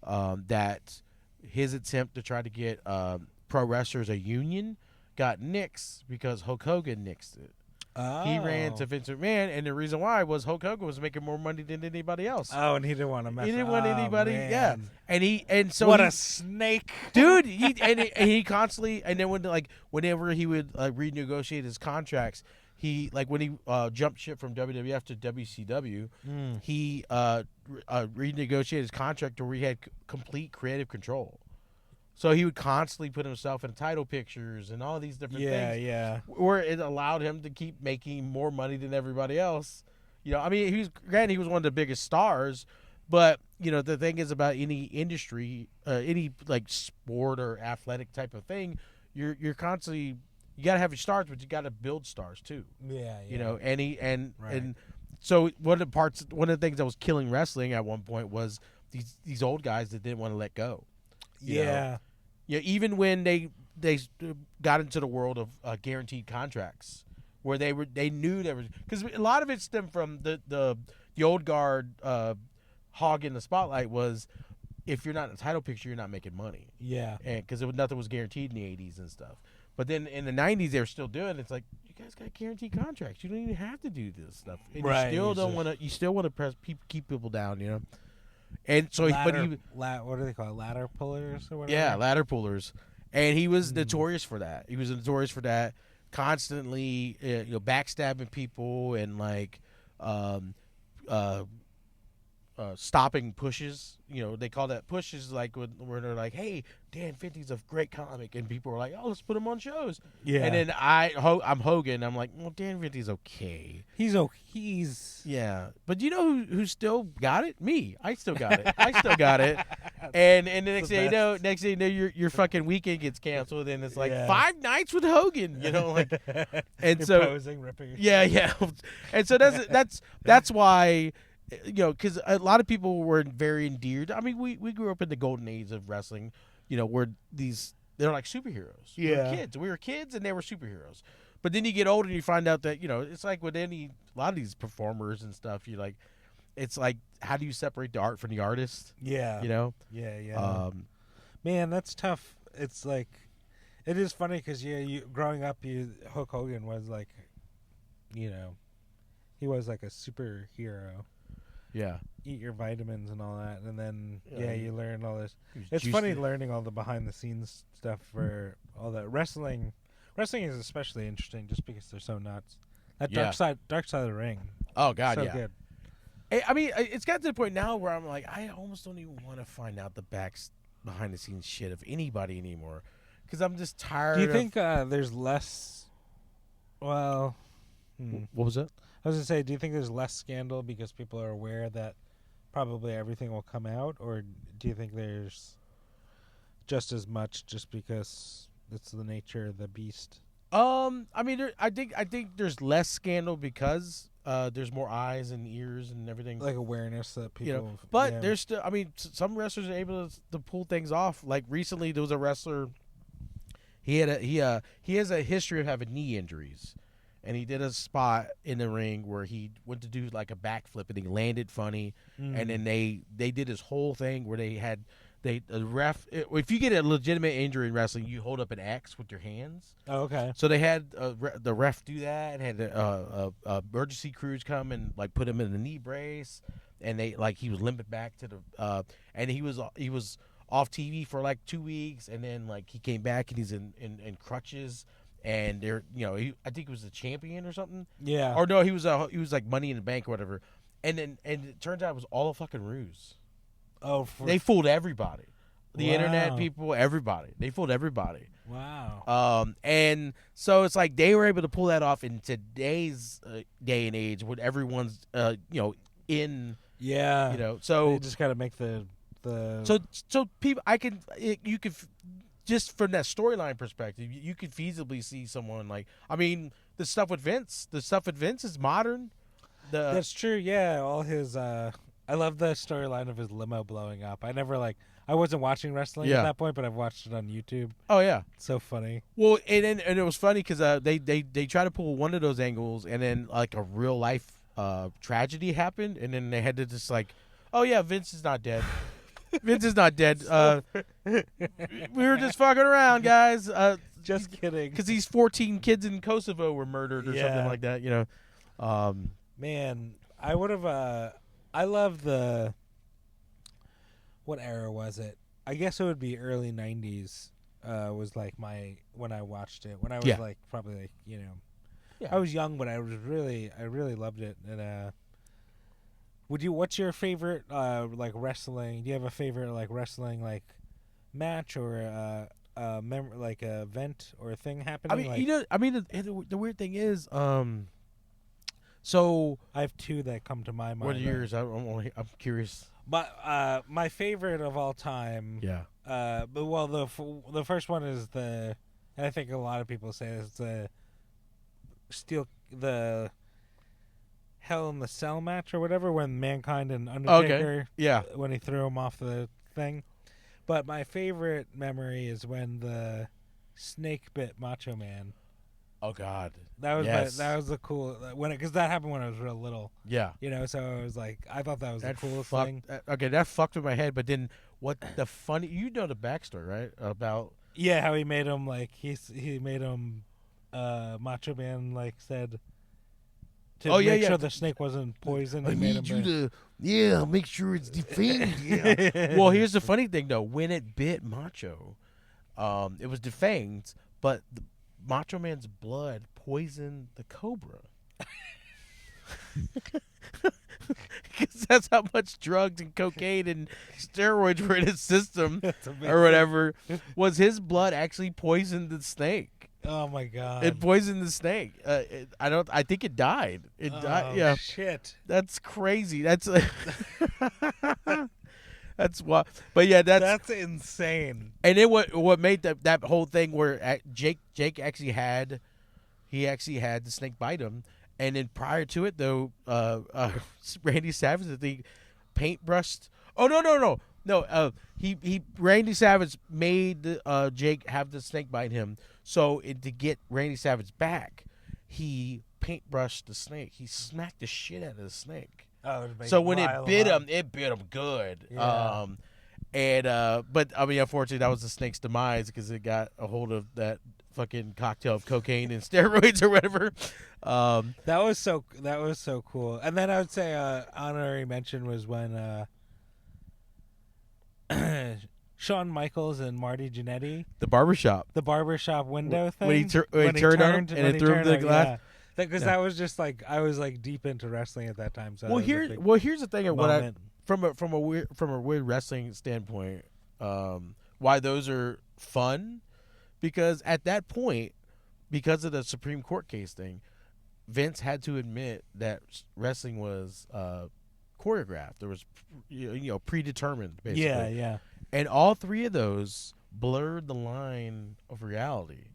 Speaker 2: that his attempt to try to get pro wrestlers a union got nixed because Hulk Hogan nixed it.
Speaker 1: Oh.
Speaker 2: He ran to Vince McMahon, and the reason why was Hulk Hogan was making more money than anybody else.
Speaker 1: Oh, and he didn't want to mess.
Speaker 2: He didn't want anybody.
Speaker 1: Man.
Speaker 2: Yeah, and so
Speaker 1: what a snake,
Speaker 2: dude. He constantly, and then whenever he would renegotiate his contracts, he when he jumped ship from WWF to WCW, he renegotiated his contract where he had complete creative control. So he would constantly put himself in title pictures and all these different things.
Speaker 1: Yeah.
Speaker 2: Where it allowed him to keep making more money than everybody else. I mean, he was one of the biggest stars, but the thing is about any industry, any like sport or athletic type of thing, you're constantly, you gotta have your stars, but you gotta build stars too.
Speaker 1: Yeah.
Speaker 2: And so one of the things that was killing wrestling at one point was these old guys that didn't want to let go. Yeah, even when they got into the world of guaranteed contracts, where they knew there was, because a lot of it stemmed from the old guard hog in the spotlight was, if you're not in a title picture, you're not making money.
Speaker 1: Yeah,
Speaker 2: and because nothing was guaranteed in the 80s and stuff. But then in the 90s, they were still doing it. It's like, you guys got guaranteed contracts. You don't even have to do this stuff. And
Speaker 1: right.
Speaker 2: You still want to keep people down, And so, what do they
Speaker 1: call it? Ladder pullers or whatever?
Speaker 2: Yeah, ladder pullers. And he was notorious for that. He was notorious for that, constantly, backstabbing people and stopping pushes. They call that pushes, like where they're like, "Hey, Dan 50's a great comic," and people are like, "Oh, let's put him on shows."
Speaker 1: Yeah.
Speaker 2: And then I'm Hogan. I'm like, "Well, Dan 50's okay.
Speaker 1: He's okay.
Speaker 2: Yeah." But you know who still got it? Me. I still got it. And the next thing you know, your fucking weekend gets canceled, and it's like 5 nights with Hogan. And
Speaker 1: you're
Speaker 2: so
Speaker 1: posing, ripping.
Speaker 2: Yeah. And so that's why. Because a lot of people were very endeared. I mean, we grew up in the golden age of wrestling, where they're like superheroes.
Speaker 1: Yeah.
Speaker 2: We were kids, and they were superheroes. But then you get older and you find out that, it's like with a lot of these performers and stuff, it's like, how do you separate the art from the artist?
Speaker 1: Yeah.
Speaker 2: You know?
Speaker 1: Yeah. Man, that's tough. It's like, it is funny because, growing up, Hulk Hogan was like, he was like a superhero.
Speaker 2: Yeah.
Speaker 1: Eat your vitamins and all that. And then, you learn all this. It's
Speaker 2: juiced
Speaker 1: funny learning all the behind-the-scenes stuff for all that. Wrestling is especially interesting just because they're so nuts. That Dark Side of the Ring.
Speaker 2: Oh, God,
Speaker 1: so
Speaker 2: yeah.
Speaker 1: Good.
Speaker 2: I mean, it's got to the point now where I'm like, I almost don't even want to find out the behind-the-scenes shit of anybody anymore. Because I'm just tired.
Speaker 1: Do you think there's less? Well,
Speaker 2: what was it?
Speaker 1: I was gonna say, do you think there's less scandal because people are aware that probably everything will come out, or do you think there's just as much just because it's the nature of the beast?
Speaker 2: I mean, I think there's less scandal because there's more eyes and ears and everything,
Speaker 1: like awareness that people.
Speaker 2: But there's still. I mean, some wrestlers are able to pull things off. Like recently, there was a wrestler. He has a history of having knee injuries, and he did a spot in the ring where he went to do like a backflip and he landed funny, and then they did this whole thing where the ref. If you get a legitimate injury in wrestling, you hold up an X with your hands.
Speaker 1: Oh, okay.
Speaker 2: So they had the ref do that, and had a emergency crews come and like put him in the knee brace, and he was limping back to the and he was off TV for like 2 weeks, and then like he came back and he's in crutches, and they're I think he was a champion or something.
Speaker 1: Yeah.
Speaker 2: Or no, he was like Money in the Bank or whatever, and it turns out it was all a fucking ruse.
Speaker 1: Oh,
Speaker 2: they fooled everybody, the
Speaker 1: Wow.
Speaker 2: internet people, everybody. They fooled everybody.
Speaker 1: Wow.
Speaker 2: And so it's like they were able to pull that off in today's day and age when everyone's in.
Speaker 1: Yeah.
Speaker 2: So
Speaker 1: you just got to make the.
Speaker 2: So people, you could just from that storyline perspective, you could feasibly see someone like, I mean, the stuff with Vince is modern.
Speaker 1: That's true. Yeah, all his. I love the storyline of his limo blowing up. I wasn't watching wrestling at that point, but I've watched it on YouTube.
Speaker 2: Oh yeah,
Speaker 1: it's so funny.
Speaker 2: Well, and it was funny because they try to pull one of those angles, and then like a real life tragedy happened, and then they had to just like, oh yeah, Vince is not dead. Vince is not dead. We were just fucking around, guys.
Speaker 1: Just kidding.
Speaker 2: Because these 14 kids in Kosovo were murdered or something like that,
Speaker 1: Man, I would have. I love the. What era was it? I guess it would be early 90s. Was like when I watched it. When I was like probably like I was young, but I really loved it. And what's your favorite like wrestling? Do you have a favorite like wrestling like match or like a event or a thing happening?
Speaker 2: I mean, the weird thing is, so
Speaker 1: I have two that come to my mind.
Speaker 2: What are yours? I'm curious.
Speaker 1: But my favorite of all time.
Speaker 2: Yeah.
Speaker 1: But the first one is and I think a lot of people say it's the Hell in the Cell match or whatever when Mankind and Undertaker.
Speaker 2: Yeah.
Speaker 1: When he threw him off the thing. But my favorite memory is when the snake bit Macho Man.
Speaker 2: Oh God,
Speaker 1: that was the cool because that happened when I was real little.
Speaker 2: Yeah,
Speaker 1: so I was like, I thought that was the coolest thing.
Speaker 2: Okay, that fucked with my head. But then, what the funny? You know the backstory, right? About
Speaker 1: how he made him like he made him Macho Man like said to make sure the snake wasn't poisoned.
Speaker 2: I need you to make sure it's defanged. Yeah. Well, here's the funny thing though: when it bit Macho, it was defanged, but Macho Man's blood poisoned the cobra. Because that's how much drugs and cocaine and steroids were in his system or whatever. Was his blood actually poisoned the snake?
Speaker 1: Oh my God!
Speaker 2: It poisoned the snake. I think it died. It died. Yeah.
Speaker 1: Shit.
Speaker 2: That's crazy. That's. That's what, but yeah,
Speaker 1: that's insane.
Speaker 2: And it what made that whole thing where Jake actually had the snake bite him, and then prior to it though, Randy Savage I think paintbrushed. Oh no. He Randy Savage made Jake have the snake bite him, so to get Randy Savage back. he paintbrushed the snake. He smacked the shit out of the snake.
Speaker 1: Oh, to make
Speaker 2: So when
Speaker 1: rile
Speaker 2: it bit
Speaker 1: up.
Speaker 2: him, it bit him good.
Speaker 1: Yeah.
Speaker 2: But I mean, unfortunately, that was the snake's demise because it got a hold of that fucking cocktail of cocaine and steroids or whatever.
Speaker 1: That was so cool. And then I would say honorary mention was when Shawn Michaels and Marty Jannetty,
Speaker 2: the barbershop.
Speaker 1: the barbershop window thing,
Speaker 2: When he turned on him and
Speaker 1: when
Speaker 2: it
Speaker 1: he
Speaker 2: threw him
Speaker 1: turned
Speaker 2: to the
Speaker 1: on,
Speaker 2: glass.
Speaker 1: Because
Speaker 2: Yeah.
Speaker 1: that was just like I was like deep into wrestling at that time. So
Speaker 2: Well,
Speaker 1: that was a big
Speaker 2: here's the thing.
Speaker 1: moment.
Speaker 2: From a weird wrestling standpoint, why those are fun, because at that point, because of the Supreme Court case thing, Vince had to admit that wrestling was choreographed. There was predetermined, basically.
Speaker 1: Yeah.
Speaker 2: And all three of those blurred the line of reality.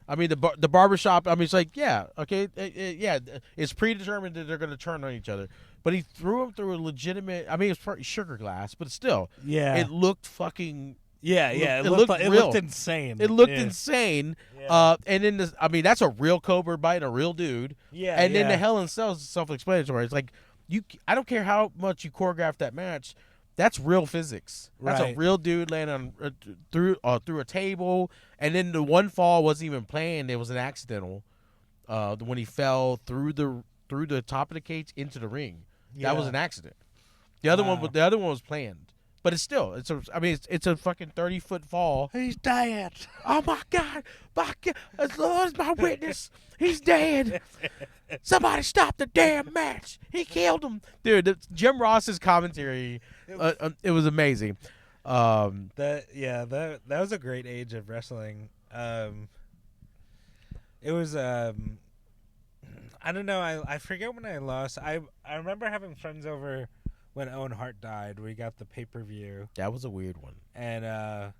Speaker 2: I mean, the barbershop, I mean, it's like, yeah, okay, it's predetermined that they're going to turn on each other. But he threw him through a legitimate, I mean, it's probably sugar glass, but still,
Speaker 1: Yeah.
Speaker 2: it looked fucking,
Speaker 1: It
Speaker 2: looked
Speaker 1: looked
Speaker 2: real.
Speaker 1: insane.
Speaker 2: It looked
Speaker 1: Yeah.
Speaker 2: insane.
Speaker 1: Yeah.
Speaker 2: And then, I mean, that's a real cobra biting a real dude.
Speaker 1: Yeah.
Speaker 2: And then the Hell in Cell is self-explanatory. It's like, I don't care how much you choreograph that match. That's real physics. That's a
Speaker 1: Right.
Speaker 2: real dude landing on through a table, and then the one fall wasn't even planned; it was an accidental. When he fell through the top of the cage into the ring, that was an accident. The other one was planned, but it's a fucking 30-foot fall.
Speaker 1: He's dead.
Speaker 2: Oh my God, as Lord is my witness, he's dead. Somebody stop the damn match. He killed him. Dude, Jim Ross's commentary, it was amazing.
Speaker 1: That was a great age of wrestling. It was I don't know, I forget when I lost. I remember having friends over when Owen Hart died. We got the pay-per-view.
Speaker 2: That was a weird one.
Speaker 1: And I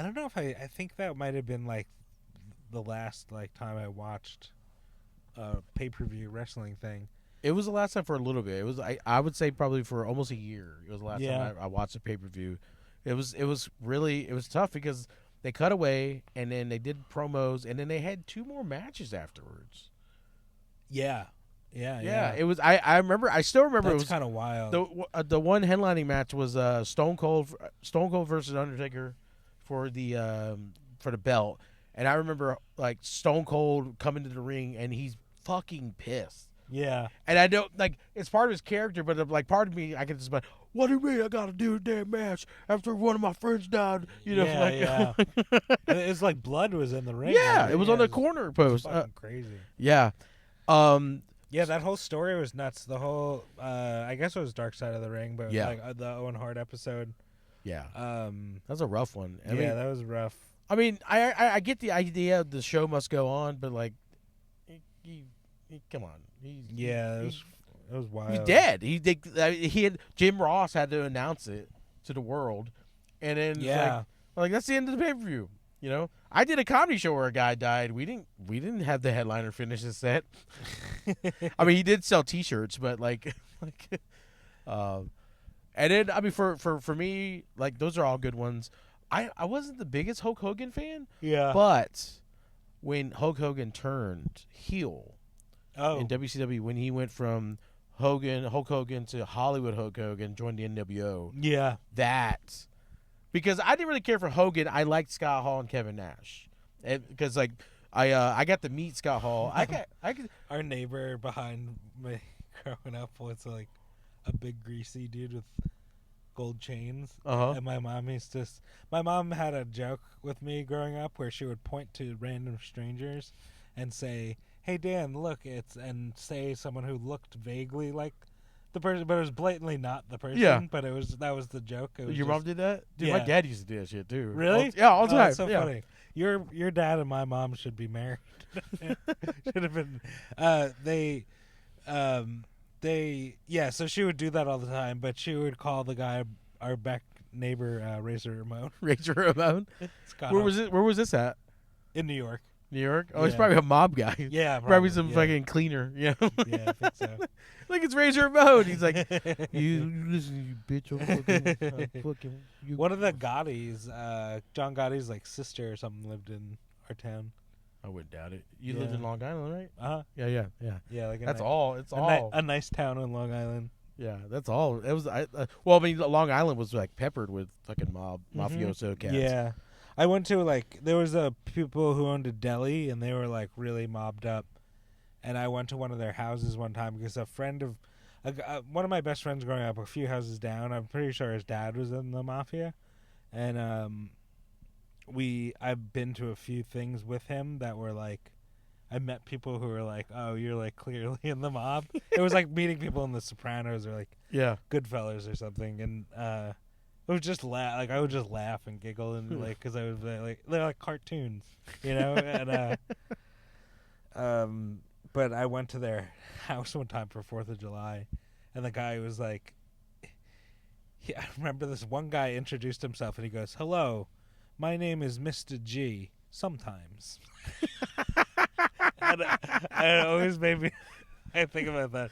Speaker 1: don't know if I think that might have been like the last like time I watched a pay-per-view wrestling thing.
Speaker 2: It was the last time for a little bit. It was I would say probably for almost a year. It was the last time I watched a pay-per-view. It was tough because they cut away and then they did promos and then they had 2 more matches afterwards.
Speaker 1: Yeah.
Speaker 2: It was I still remember.
Speaker 1: That's
Speaker 2: it was
Speaker 1: kind of wild.
Speaker 2: the one headlining match was Stone Cold versus Undertaker for the belt. And I remember like Stone Cold coming to the ring and he's fucking pissed.
Speaker 1: Yeah.
Speaker 2: And I don't like it's part of his character, but like part of me I can just like, what do you mean I gotta do a damn match after one of my friends died?
Speaker 1: Yeah. It's like blood was in the ring.
Speaker 2: Yeah, it was on the corner post.
Speaker 1: Fucking crazy.
Speaker 2: Yeah.
Speaker 1: Yeah, that whole story was nuts. The whole I guess it was Dark Side of the Ring, but
Speaker 2: Yeah.
Speaker 1: like the Owen Hart episode.
Speaker 2: Yeah.
Speaker 1: That
Speaker 2: was a rough one. I mean,
Speaker 1: that was rough.
Speaker 2: I mean, I get the idea the show must go on, but like, come on.
Speaker 1: It was wild.
Speaker 2: He's dead. He had Jim Ross had to announce it to the world, and then like that's the end of the pay-per-view. I did a comedy show where a guy died. We didn't have the headliner finish his set. I mean, he did sell T-shirts, but and then I mean for me, like those are all good ones. I wasn't the biggest Hulk Hogan fan.
Speaker 1: Yeah.
Speaker 2: But when Hulk Hogan turned heel in WCW, when he went from Hulk Hogan to Hollywood Hulk Hogan, joined the NWO.
Speaker 1: Yeah.
Speaker 2: Because I didn't really care for Hogan. I liked Scott Hall and Kevin Nash. Because like I got to meet Scott Hall.
Speaker 1: Our neighbor behind me growing up was like a big greasy dude with gold chains. And my mom had a joke with me growing up where she would point to random strangers and say, "Hey Dan, look, and say someone who looked vaguely like the person, but it was blatantly not the person.
Speaker 2: Yeah.
Speaker 1: But that was the joke.
Speaker 2: Your mom did that? Dude,
Speaker 1: Yeah.
Speaker 2: my dad used to do that shit too.
Speaker 1: Really?
Speaker 2: All the time.
Speaker 1: That's so funny. Your dad and my mom should be married. Should have been. So she would do that all the time, but she would call the guy, our back neighbor, Razor Ramon.
Speaker 2: Razor Ramon. Where was this at?
Speaker 1: In New York.
Speaker 2: New York? Oh, he's
Speaker 1: Yeah.
Speaker 2: probably a mob guy.
Speaker 1: Yeah,
Speaker 2: probably some
Speaker 1: yeah.
Speaker 2: fucking cleaner. Yeah.
Speaker 1: Yeah, I think so.
Speaker 2: Like it's Razor Ramon. He's like, you listen, you bitch. I'm fucking you.
Speaker 1: One of the Gottis, John Gotti's like sister or something lived in our town.
Speaker 2: I wouldn't doubt it. You lived in Long Island, right?
Speaker 1: Uh-huh.
Speaker 2: Yeah.
Speaker 1: Yeah, like
Speaker 2: That's all. It's all.
Speaker 1: a nice town on Long Island.
Speaker 2: Yeah, that's all. It was. Well, I mean, Long Island was like peppered with fucking mafioso cats.
Speaker 1: Yeah. I went to there was people who owned a deli and they were like really mobbed up, and I went to one of their houses one time because a friend of one of my best friends growing up, a few houses down, I'm pretty sure his dad was in the mafia, and I've been to a few things with him that were like, I met people who were like, oh, you're like clearly in the mob. It was like meeting people in The Sopranos or like Goodfellas or something, and it was just I would just laugh and giggle and like because I was like they're like cartoons, and but I went to their house one time for 4th of July, and the guy was like, I remember this one guy introduced himself and he goes, "Hello, my name is Mr. G. Sometimes." And it always made me. I think about that.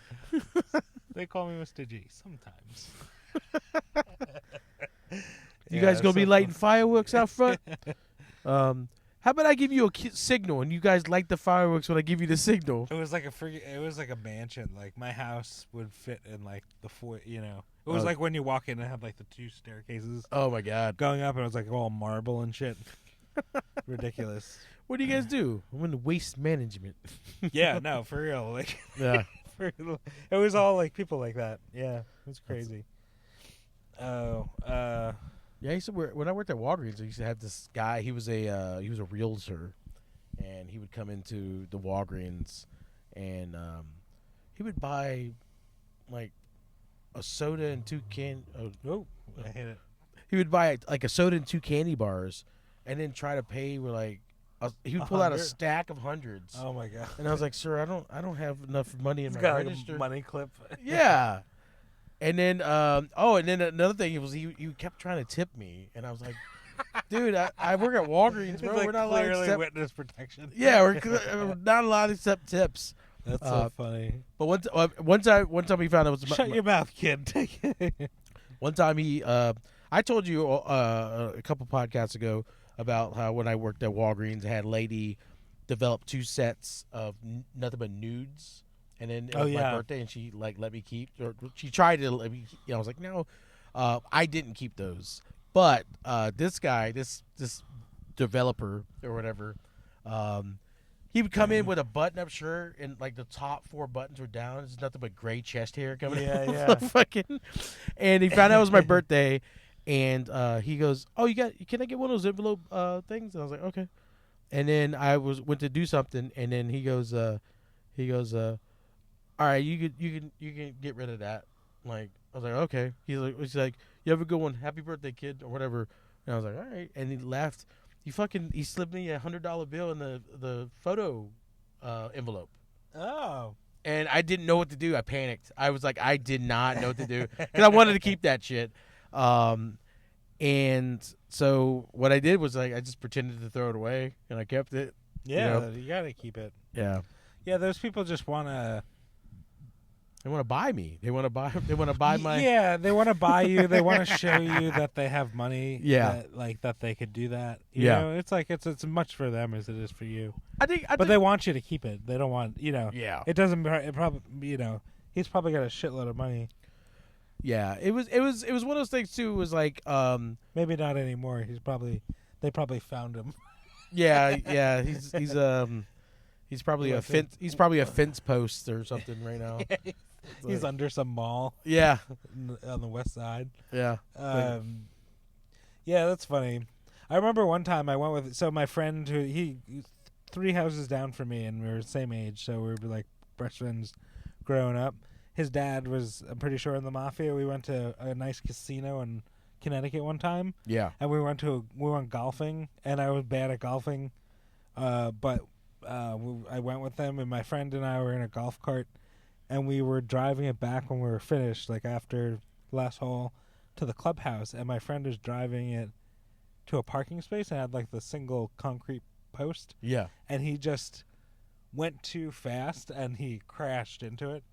Speaker 1: They call me Mr. G. Sometimes.
Speaker 2: You guys gonna be lighting fireworks out front? How about I give you a signal and you guys light the fireworks when I give you the signal?
Speaker 1: It was like a mansion. Like my house would fit in like the four. It was like when you walk in and have like the 2 staircases.
Speaker 2: Oh my god!
Speaker 1: Going up and it was like all marble and shit. Ridiculous.
Speaker 2: What do you guys do? I'm in the waste management.
Speaker 1: Yeah, no, for real. Like,
Speaker 2: yeah,
Speaker 1: it was all like people like that. Yeah, it was crazy. Oh,
Speaker 2: yeah. When I worked at Walgreens, I used to have this guy. He was a realtor, and he would come into the Walgreens, and he would buy like a soda and 2 can.
Speaker 1: Oh, I hit it.
Speaker 2: He would buy like a soda and 2 candy bars, and then try to pay with like. He would pull out a stack of hundreds.
Speaker 1: Oh my god!
Speaker 2: And I was like, "Sir, I don't have enough money in my
Speaker 1: got
Speaker 2: register."
Speaker 1: Like a money clip.
Speaker 2: Yeah. And then and then another thing was he kept trying to tip me, and I was like, "Dude, I work at Walgreens, bro.
Speaker 1: Like
Speaker 2: we're not allowed to accept
Speaker 1: witness protection."
Speaker 2: Yeah, we're not allowed to accept tips.
Speaker 1: That's so funny.
Speaker 2: But one time we found out it was
Speaker 1: shut your mouth, kid.
Speaker 2: One time I told you a couple podcasts ago about how when I worked at Walgreens, I had a lady develop 2 sets of nothing but nudes, and then it was my birthday, and she like let me keep, or she tried to let me. I was like, no, I didn't keep those, but this guy, this developer or whatever, he would come in with a button-up shirt, and like the top 4 buttons were down. There's nothing but gray chest hair coming out.
Speaker 1: Yeah.
Speaker 2: Fucking, and he found out it was my birthday. And he goes, "Oh, can I get one of those envelope things?" And I was like, "Okay." And then I went to do something, and then he goes, "All right, you can get rid of that." Like I was like, "Okay." He's like, "You have a good one, happy birthday, kid," or whatever. And I was like, "All right." And he laughed. He slipped me $100 bill in the photo envelope.
Speaker 1: Oh.
Speaker 2: And I didn't know what to do. I panicked. I was like, I did not know what to do because I wanted to keep that shit. And so what I did was I just pretended to throw it away, and I kept it.
Speaker 1: Yeah, you gotta keep it.
Speaker 2: Yeah.
Speaker 1: Yeah, those people just wanna.
Speaker 2: They want to buy me. They want to buy. They want to buy my.
Speaker 1: Yeah, they want to buy you. They want to show you that they have money.
Speaker 2: Yeah.
Speaker 1: That they could do that. You know, it's like it's much for them as it is for you. But they want you to keep it. They don't want
Speaker 2: Yeah.
Speaker 1: It doesn't. It probably he's probably got a shitload of money.
Speaker 2: Yeah, it was one of those things too. It was like
Speaker 1: maybe not anymore. They probably found him.
Speaker 2: Yeah. He's probably a fence. He's probably a fence post or something right now.
Speaker 1: He's under some mall.
Speaker 2: Yeah,
Speaker 1: on the west side.
Speaker 2: Yeah.
Speaker 1: Yeah, that's funny. I remember one time I went with my friend who he 3 houses down from me, and we were the same age, so we were like best friends growing up. His dad was, I'm pretty sure, in the mafia. We went to a nice casino in Connecticut one time.
Speaker 2: Yeah.
Speaker 1: And we went golfing, and I was bad at golfing, but I went with them, and my friend and I were in a golf cart, and we were driving it back when we were finished, like after last hole, to the clubhouse, and my friend was driving it to a parking space and had like the single concrete post.
Speaker 2: Yeah.
Speaker 1: And he just went too fast, and he crashed into it.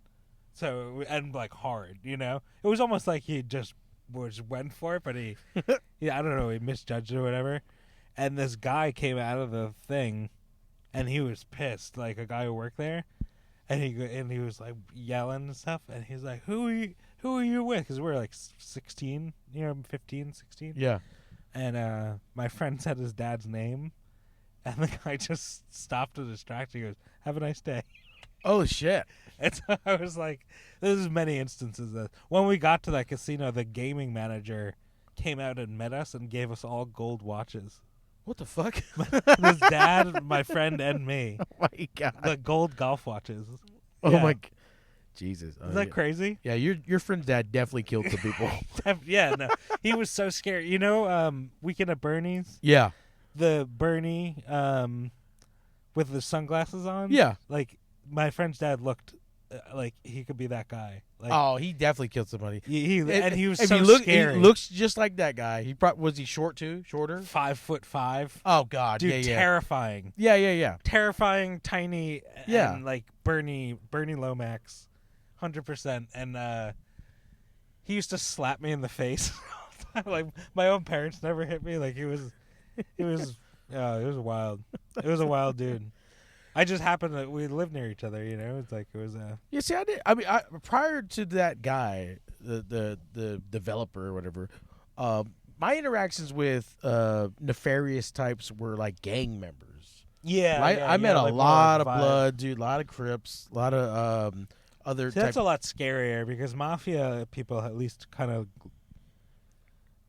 Speaker 1: So, and like hard, it was almost like he just went for it, but he I don't know, he misjudged it or whatever. And this guy came out of the thing and he was pissed. Like a guy who worked there, and he was like yelling and stuff. And he's like, "Who are you with?" Because we're like 16, 15, 16.
Speaker 2: Yeah.
Speaker 1: And my friend said his dad's name, and the guy just stopped to distract. He goes, "Have a nice day."
Speaker 2: Oh shit.
Speaker 1: And so I was like, there's many instances of when we got to that casino, the gaming manager came out and met us and gave us all gold watches.
Speaker 2: What the fuck?
Speaker 1: His dad, my friend, and me.
Speaker 2: Oh my god.
Speaker 1: The gold golf watches.
Speaker 2: Oh
Speaker 1: Yeah.
Speaker 2: my. Jesus.
Speaker 1: Is that crazy?
Speaker 2: Yeah, your friend's dad definitely killed some people.
Speaker 1: Yeah, no. He was so scared. Weekend at Bernie's?
Speaker 2: Yeah.
Speaker 1: The Bernie with the sunglasses on?
Speaker 2: Yeah.
Speaker 1: Like, my friend's dad looked like he could be that guy. Like,
Speaker 2: Oh, he definitely killed somebody.
Speaker 1: he was
Speaker 2: If
Speaker 1: so
Speaker 2: you look,
Speaker 1: scary.
Speaker 2: He looks just like that guy. Was he short too? Shorter?
Speaker 1: 5'5".
Speaker 2: Oh God,
Speaker 1: Dude,
Speaker 2: yeah.
Speaker 1: terrifying.
Speaker 2: Yeah.
Speaker 1: Terrifying, tiny,
Speaker 2: Yeah.
Speaker 1: and like Bernie Lomax, 100%. And he used to slap me in the face. Like my own parents never hit me. Like he was wild. It was a wild dude. I just happened that we lived near each other. It's like it was a.
Speaker 2: Yeah, see, I prior to that guy, the developer or whatever, my interactions with nefarious types were like gang members.
Speaker 1: Yeah,
Speaker 2: I met a
Speaker 1: like
Speaker 2: lot of
Speaker 1: more vibe.
Speaker 2: blood, dude. A lot of Crips, a lot of other.
Speaker 1: See, that's a lot scarier because mafia people at least kind of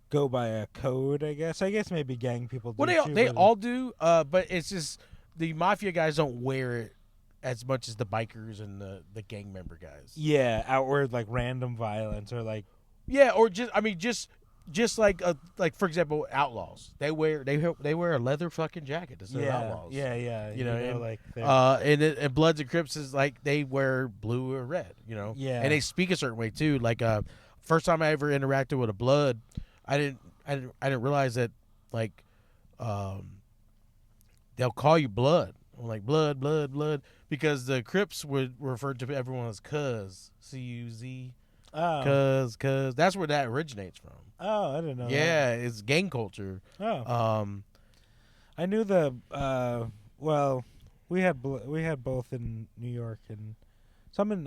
Speaker 1: go by a code. I guess maybe gang people do.
Speaker 2: Well,
Speaker 1: too,
Speaker 2: they
Speaker 1: but-
Speaker 2: all do, but it's just the mafia guys don't wear it as much as the bikers and the gang member guys.
Speaker 1: Yeah, outward like random violence or like.
Speaker 2: Yeah, or just like for example, outlaws. They wear a leather fucking jacket instead of outlaws.
Speaker 1: Yeah.
Speaker 2: You know, and,
Speaker 1: like.
Speaker 2: and Bloods and Crips is like they wear blue or red.
Speaker 1: Yeah.
Speaker 2: and they speak a certain way too. Like first time I ever interacted with a Blood, I didn't realize that like they'll call you Blood. I'm like blood because the Crips would refer to everyone as cuz, C-U-Z.
Speaker 1: Oh.
Speaker 2: Cuz that's where that originates from.
Speaker 1: Oh, I didn't know.
Speaker 2: Yeah, it's gang culture.
Speaker 1: That. Oh.
Speaker 2: I
Speaker 1: I knew we had both in New York and some in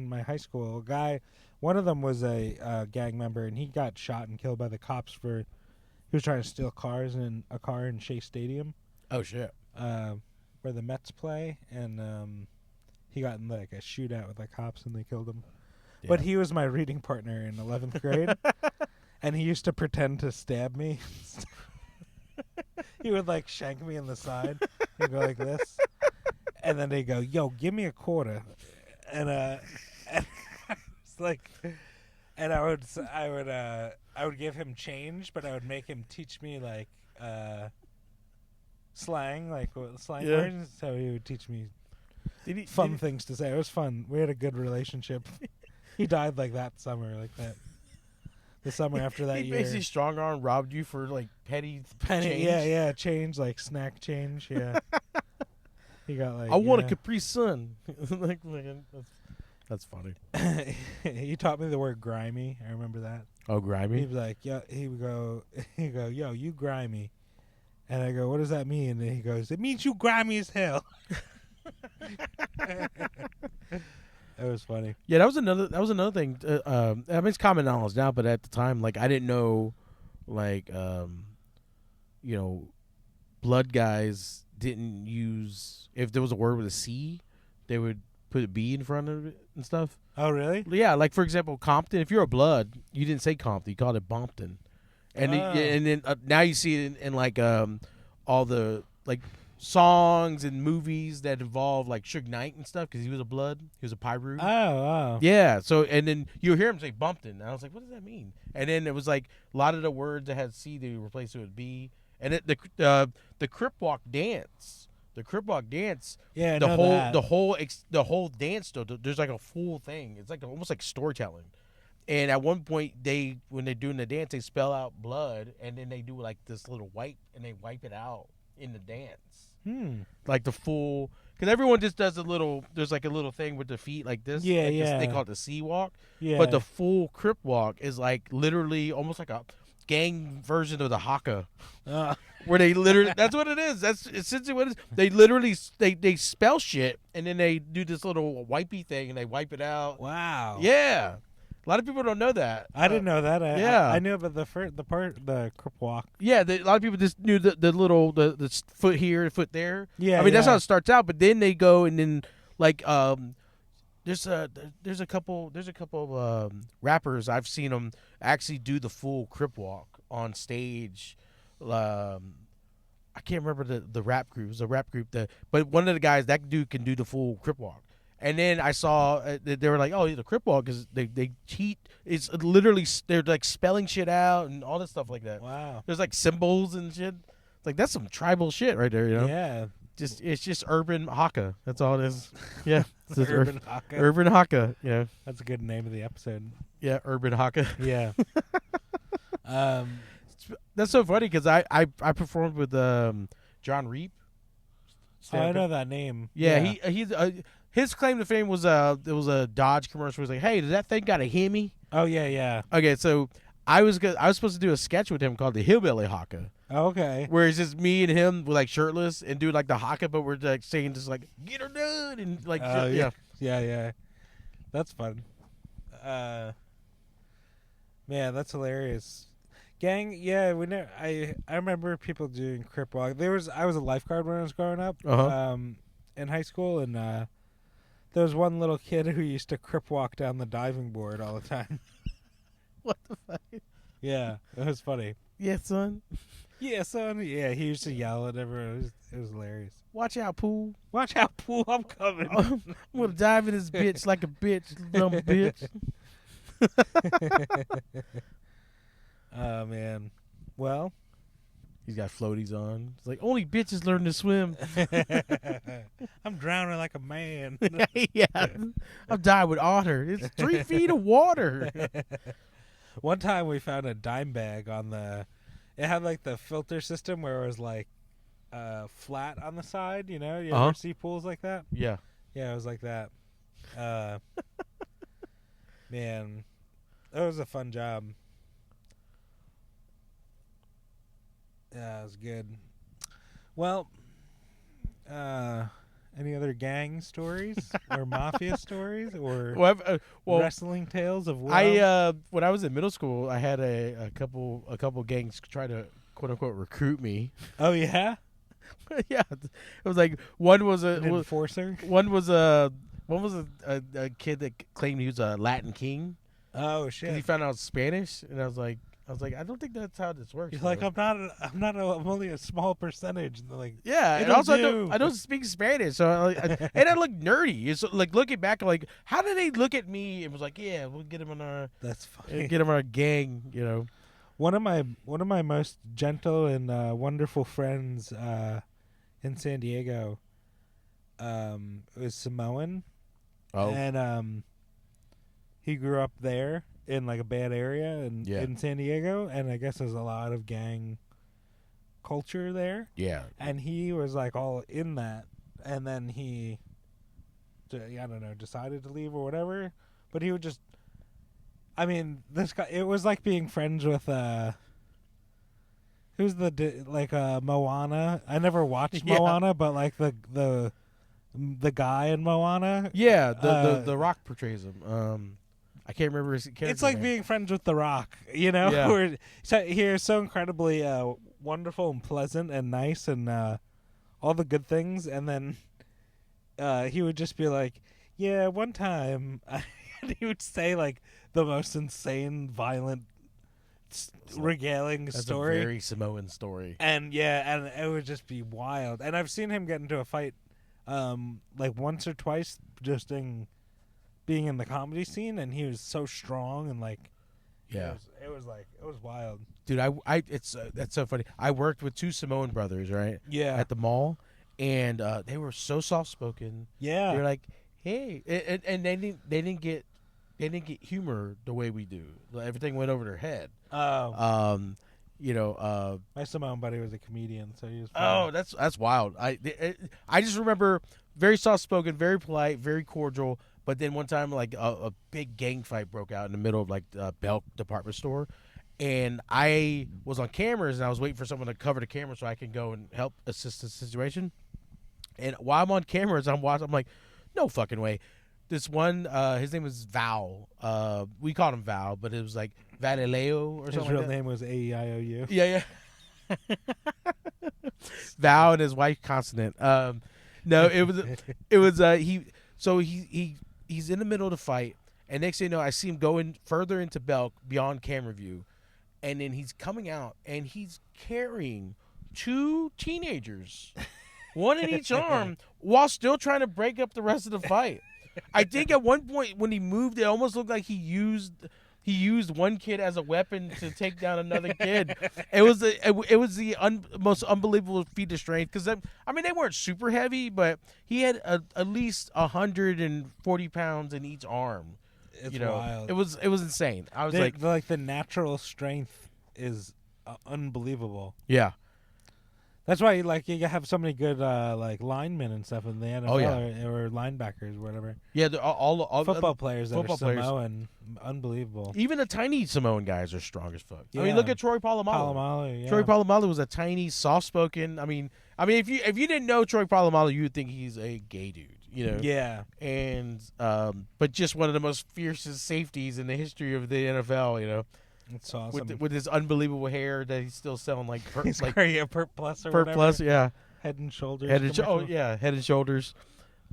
Speaker 1: my high school. A guy, one of them was a gang member, and he got shot and killed by the cops he was trying to steal cars in a car in Shea Stadium.
Speaker 2: Oh shit.
Speaker 1: Where the Mets play, and he got in like a shootout with the cops, and they killed him.
Speaker 2: Yeah.
Speaker 1: But he was my reading partner in 11th grade, and he used to pretend to stab me. He would like shank me in the side. He'd go like this, and then they'd go, "Yo, give me a quarter," and it's like, and I would give him change, but I would make him teach me like slang, slang
Speaker 2: Yeah.
Speaker 1: words. So he would teach me fun things to say. It was fun. We had a good relationship. He died like that summer, like that. The summer after that
Speaker 2: He
Speaker 1: year.
Speaker 2: basically strong arm robbed you for like penny change.
Speaker 1: Yeah, change, like snack change, yeah. He got like
Speaker 2: I want a Capri Sun. That's funny.
Speaker 1: He taught me the word grimy. I remember that.
Speaker 2: Oh,
Speaker 1: He'd
Speaker 2: grimy.
Speaker 1: be like, yeah, he'd go, yo, you grimy. And I go, what does that mean? And he goes, it means you grimy as hell. It was funny.
Speaker 2: Yeah, that was another thing. I mean, it's common knowledge now, but at the time, like I didn't know, like Blood guys didn't use if there was a word with a C, they would put a B in front of it and stuff.
Speaker 1: Oh, really?
Speaker 2: Yeah, like for example, Compton. If you're a Blood, you didn't say Compton, you called it Bompton, and and then now you see it in like all the like songs and movies that involve like Suge Knight and stuff because he was a Blood, he was a Pyru.
Speaker 1: Oh.
Speaker 2: Yeah, so and then you hear him say Bumpton, and I was like, what does that mean? And then it was like a lot of the words that had C they replaced it with B, and the Crip Walk dance. The Crip Walk dance,
Speaker 1: Yeah, I
Speaker 2: the
Speaker 1: know
Speaker 2: whole
Speaker 1: that.
Speaker 2: the whole dance though. There's like a full thing. It's like almost like storytelling. And at one point, when they're doing the dance, they spell out blood, and then they do like this little wipe, and they wipe it out in the dance, like the full. Because everyone just does a little. There's like a little thing with the feet like this.
Speaker 1: Yeah,
Speaker 2: like
Speaker 1: yeah.
Speaker 2: They call it the sea walk.
Speaker 1: Yeah.
Speaker 2: But the full Crip Walk is like literally almost like a gang version of the Haka. where they literally that's what it is. That's essentially what it is. They literally they spell shit and then they do this little wipey thing and they wipe it out.
Speaker 1: Wow.
Speaker 2: Yeah. A lot of people don't know that.
Speaker 1: I didn't know that.
Speaker 2: Yeah.
Speaker 1: I knew about the crip walk.
Speaker 2: Yeah, a lot of people just knew the little the foot here, foot there.
Speaker 1: Yeah,
Speaker 2: I mean that's how it starts out. But then they go and then like there's a couple of rappers I've seen them actually do the full crip walk on stage. I can't remember the rap group. It was a rap group but one of the guys that dude can do the full crip walk. And then I saw they were like, oh, the crip walk is they cheat. It's literally they're like spelling shit out and all this stuff like that.
Speaker 1: Wow.
Speaker 2: There's like symbols and shit. It's like that's some tribal shit right there, you know?
Speaker 1: Yeah.
Speaker 2: It's just urban Haka. That's all it is. Yeah. It's
Speaker 1: Urban Haka.
Speaker 2: Urban Haka. Yeah.
Speaker 1: That's a good name of the episode.
Speaker 2: Yeah. Urban Haka.
Speaker 1: Yeah.
Speaker 2: That's so funny because I performed with John Reap.
Speaker 1: Oh, I know that name.
Speaker 2: Yeah. He's his claim to fame was it was a Dodge commercial. It was like, hey, does that thing got a Hemi?
Speaker 1: Oh yeah, yeah.
Speaker 2: Okay, so I was supposed to do a sketch with him called the Hillbilly Haka.
Speaker 1: Okay.
Speaker 2: Where it's just me and him with like shirtless and do like the haka, but we're like saying just like get her done and like
Speaker 1: yeah. That's fun. Man, that's hilarious. Gang, yeah, we know. I remember people doing crip walk. I was a lifeguard when I was growing up. In high school, and there was one little kid who used to crip walk down the diving board all the time.
Speaker 2: What the fuck?
Speaker 1: Yeah, it was funny.
Speaker 2: Yeah, son.
Speaker 1: Yeah, son. Yeah, he used to yell at everyone. It was hilarious.
Speaker 2: Watch out, pool.
Speaker 1: Watch out, pool. I'm coming.
Speaker 2: I'm gonna dive in this bitch like a bitch, dumb bitch.
Speaker 1: Oh man. Well,
Speaker 2: he's got floaties on. It's like only bitches learn to swim.
Speaker 1: I'm drowning like a man.
Speaker 2: Yeah, I'm dying with otter. It's 3 feet of water.
Speaker 1: One time we found a dime bag on the. It had like the filter system where it was like flat on the side. You know, you ever see pools like that?
Speaker 2: Yeah.
Speaker 1: Yeah, it was like that. Man, that was a fun job. Yeah, it was good. Well, any other gang stories or mafia stories or wrestling tales of woe?
Speaker 2: When I was in middle school, I had a couple gangs try to quote unquote recruit me.
Speaker 1: Oh yeah,
Speaker 2: yeah. It was like one was
Speaker 1: an enforcer.
Speaker 2: One was a kid that claimed he was a Latin king.
Speaker 1: Oh shit!
Speaker 2: 'Cause he found out Spanish, and I was like, I don't think that's how this works.
Speaker 1: He's like, I'm only a small percentage. And they're like,
Speaker 2: yeah, and also I don't speak Spanish, so and I look nerdy. It's like looking back, like, how did they look at me? It was like, yeah, we'll get him on our.
Speaker 1: That's funny.
Speaker 2: Get him on our gang, you know.
Speaker 1: One of my most gentle and wonderful friends in San Diego was Samoan.
Speaker 2: Oh,
Speaker 1: and he grew up there. In like a bad area in San Diego, and I guess there's a lot of gang culture there.
Speaker 2: Yeah,
Speaker 1: and he was like all in that, and then he, I don't know, decided to leave or whatever. But he would just, I mean, this guy. It was like being friends with who's Moana. I never watched Moana, but like the guy in Moana.
Speaker 2: Yeah, the Rock portrays him. I can't remember his character.
Speaker 1: It's like
Speaker 2: name.
Speaker 1: being friends with The Rock, you know?
Speaker 2: Yeah.
Speaker 1: Where he's so incredibly wonderful and pleasant and nice and all the good things. And then he would just be like, yeah, one time. And he would say like the most insane, violent, regaling story.
Speaker 2: That's a very Samoan story.
Speaker 1: And and it would just be wild. And I've seen him get into a fight like once or twice just being in the comedy scene, and he was so strong and like, it was wild,
Speaker 2: dude. That's so funny. I worked with 2 Samoan brothers, right?
Speaker 1: Yeah,
Speaker 2: at the mall, and they were so soft spoken.
Speaker 1: Yeah,
Speaker 2: they were like, hey, and they didn't get humor the way we do. Everything went over their head.
Speaker 1: Oh,
Speaker 2: you know,
Speaker 1: my Samoan buddy was a comedian, so he was.
Speaker 2: Oh, that's wild. I just remember very soft spoken, very polite, very cordial. But then one time, like a big gang fight broke out in the middle of like the Belk department store, and I was on cameras, and I was waiting for someone to cover the camera so I can go and help assist the situation. And while I'm on cameras, I'm watching. I'm like, no fucking way. This one, his name was Val. We called him Val, but it was like Valileo or something.
Speaker 1: His real
Speaker 2: like that.
Speaker 1: name was AEIOU.
Speaker 2: Yeah. Val and his wife Consonant. No, it was he's in the middle of the fight, and next thing you know, I see him going further into Belk beyond camera view, and then he's coming out and he's carrying 2 teenagers, one in each arm, while still trying to break up the rest of the fight. I think at one point when he moved, it almost looked like he used one kid as a weapon to take down another kid. It was the most unbelievable feat of strength, because I mean, they weren't super heavy, but he had at least 140 pounds in each arm.
Speaker 1: It's wild.
Speaker 2: It was insane. I was
Speaker 1: like the natural strength is unbelievable.
Speaker 2: Yeah.
Speaker 1: That's why, like, you have so many good, like, linemen and stuff in the NFL, or linebackers, whatever.
Speaker 2: Yeah, all
Speaker 1: football players that
Speaker 2: football
Speaker 1: are
Speaker 2: players.
Speaker 1: Samoan, unbelievable.
Speaker 2: Even the tiny Samoan guys are strong as fuck.
Speaker 1: Yeah.
Speaker 2: I mean, look at Troy Polamalu.
Speaker 1: Polamalu, yeah.
Speaker 2: Troy Polamalu was a tiny, soft-spoken. I mean, if you didn't know Troy Polamalu, you would think he's a gay dude.
Speaker 1: Yeah.
Speaker 2: And but just one of the most fiercest safeties in the history of the NFL.
Speaker 1: It's awesome.
Speaker 2: With his unbelievable hair that he's still selling like
Speaker 1: he's carrying a Perp Plus or
Speaker 2: Perp
Speaker 1: whatever.
Speaker 2: Plus, yeah.
Speaker 1: Head and Shoulders.
Speaker 2: Head and Shoulders.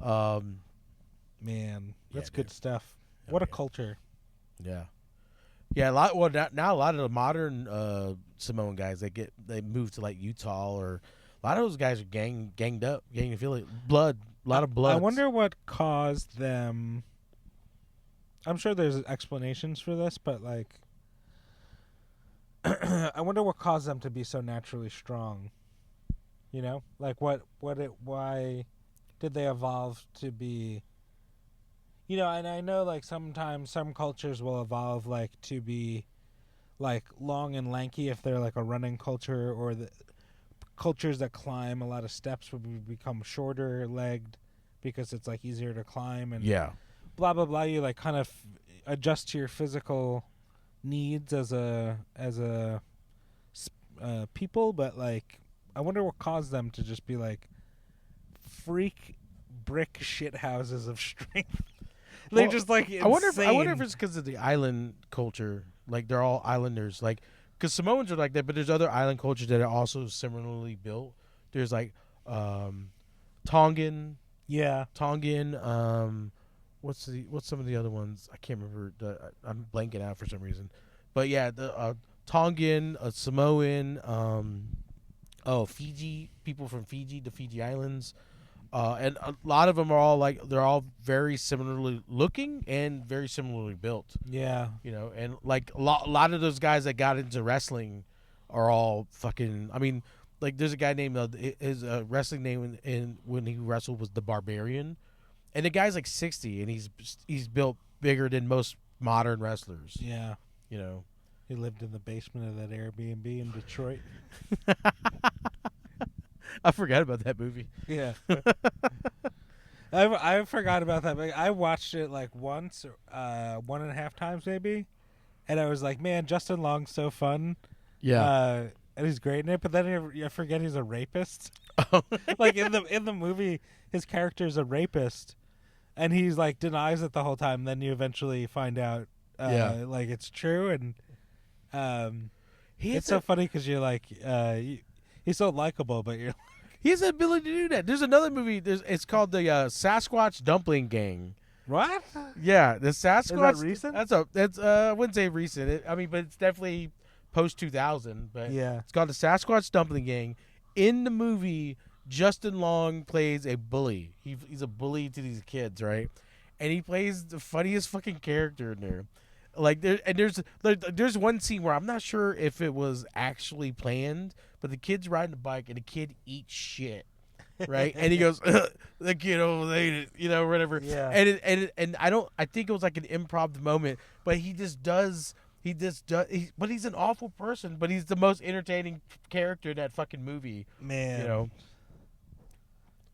Speaker 1: Man, that's good
Speaker 2: dude.
Speaker 1: stuff. What a culture.
Speaker 2: Yeah. Yeah, now a lot of the modern Samoan guys they move to like Utah, or a lot of those guys are ganged up, gang affiliate, a lot of blood.
Speaker 1: I wonder what caused them. I'm sure there's explanations for this, but like, I wonder what caused them to be so naturally strong. Like why did they evolve to be? And I know, like, sometimes some cultures will evolve, like, to be, like, long and lanky if they're, like, a running culture, or the cultures that climb a lot of steps will become shorter-legged because it's, like, easier to climb, and blah, blah, blah. You, like, kind of adjust to your physical needs as a people, but, like, I wonder what caused them to just be, like, freak brick shit houses of strength. They're just like insane.
Speaker 2: I wonder if it's because of the island culture. Like, they're all islanders. Like, because Samoans are like that, but there's other island cultures that are also similarly built. There's like Tongan.
Speaker 1: Yeah.
Speaker 2: Tongan. What's some of the other ones? I can't remember. I'm blanking out for some reason. But yeah, the Tongan, Samoan. Fiji, people from Fiji, the Fiji Islands. And a lot of them are all they're all very similarly looking and very similarly built.
Speaker 1: Yeah.
Speaker 2: And like a lot of those guys that got into wrestling are all fucking. I mean, like, there's a guy named his wrestling name when he wrestled was the Barbarian, and the guy's like 60 and he's built bigger than most modern wrestlers.
Speaker 1: Yeah. He lived in the basement of that Airbnb in Detroit.
Speaker 2: I forgot about that movie.
Speaker 1: Yeah. I forgot about that. I watched it like once, 1.5 times maybe, and I was like, man, Justin Long's so fun.
Speaker 2: Yeah.
Speaker 1: And he's great in it, but then I forget he's a rapist. Like, in the movie, his character's a rapist, and he's like denies it the whole time. Then you eventually find out, like, it's true, and it's so funny because you're like, he's so likable, but you're.
Speaker 2: He has the ability to do that. There's another movie. It's called the Sasquatch Dumpling Gang.
Speaker 1: What?
Speaker 2: Yeah, the Sasquatch.
Speaker 1: Is that recent?
Speaker 2: That's I wouldn't say recent. But it's definitely post 2000. But
Speaker 1: yeah,
Speaker 2: it's called the Sasquatch Dumpling Gang. In the movie, Justin Long plays a bully. He's a bully to these kids, right? And he plays the funniest fucking character in there. Like, there's one scene where I'm not sure if it was actually planned, but the kid's riding a bike and the kid eats shit, right? And he goes, the kid almost ate it, whatever.
Speaker 1: Yeah.
Speaker 2: And I think it was like an improv moment, but but he's an awful person, but he's the most entertaining character in that fucking movie.
Speaker 1: Man.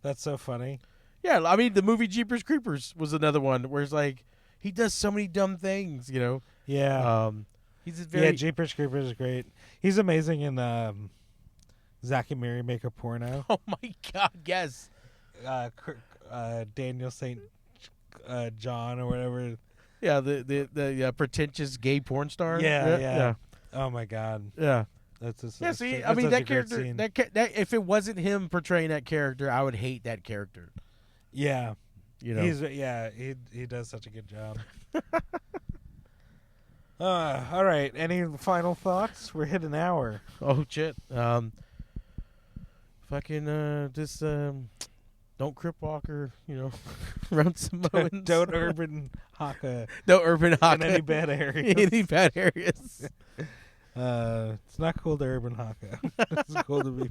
Speaker 1: That's so funny.
Speaker 2: Yeah, I mean, the movie Jeepers Creepers was another one where it's like, he does so many dumb things,
Speaker 1: Yeah.
Speaker 2: He's a very
Speaker 1: Yeah, Jeepers Creepers is great. He's amazing in Zack and Mary Make a Porno.
Speaker 2: Oh my God, yes.
Speaker 1: Daniel St. John or whatever.
Speaker 2: Yeah, the pretentious gay porn star.
Speaker 1: Yeah. Oh my God.
Speaker 2: Yeah.
Speaker 1: That's just,
Speaker 2: Yeah, see,
Speaker 1: that's
Speaker 2: I mean
Speaker 1: such
Speaker 2: that
Speaker 1: a great
Speaker 2: character.
Speaker 1: scene.
Speaker 2: That if it wasn't him portraying that character, I would hate that character.
Speaker 1: Yeah.
Speaker 2: You know.
Speaker 1: He does such a good job. All right. Any final thoughts? We're hit an hour.
Speaker 2: Oh shit. Fucking just don't crip walk or run Samoans.
Speaker 1: Don't urban Haka
Speaker 2: No urban
Speaker 1: in
Speaker 2: Haka.
Speaker 1: any bad areas.
Speaker 2: Any bad areas.
Speaker 1: It's not cool to urban Haka. It's cool to be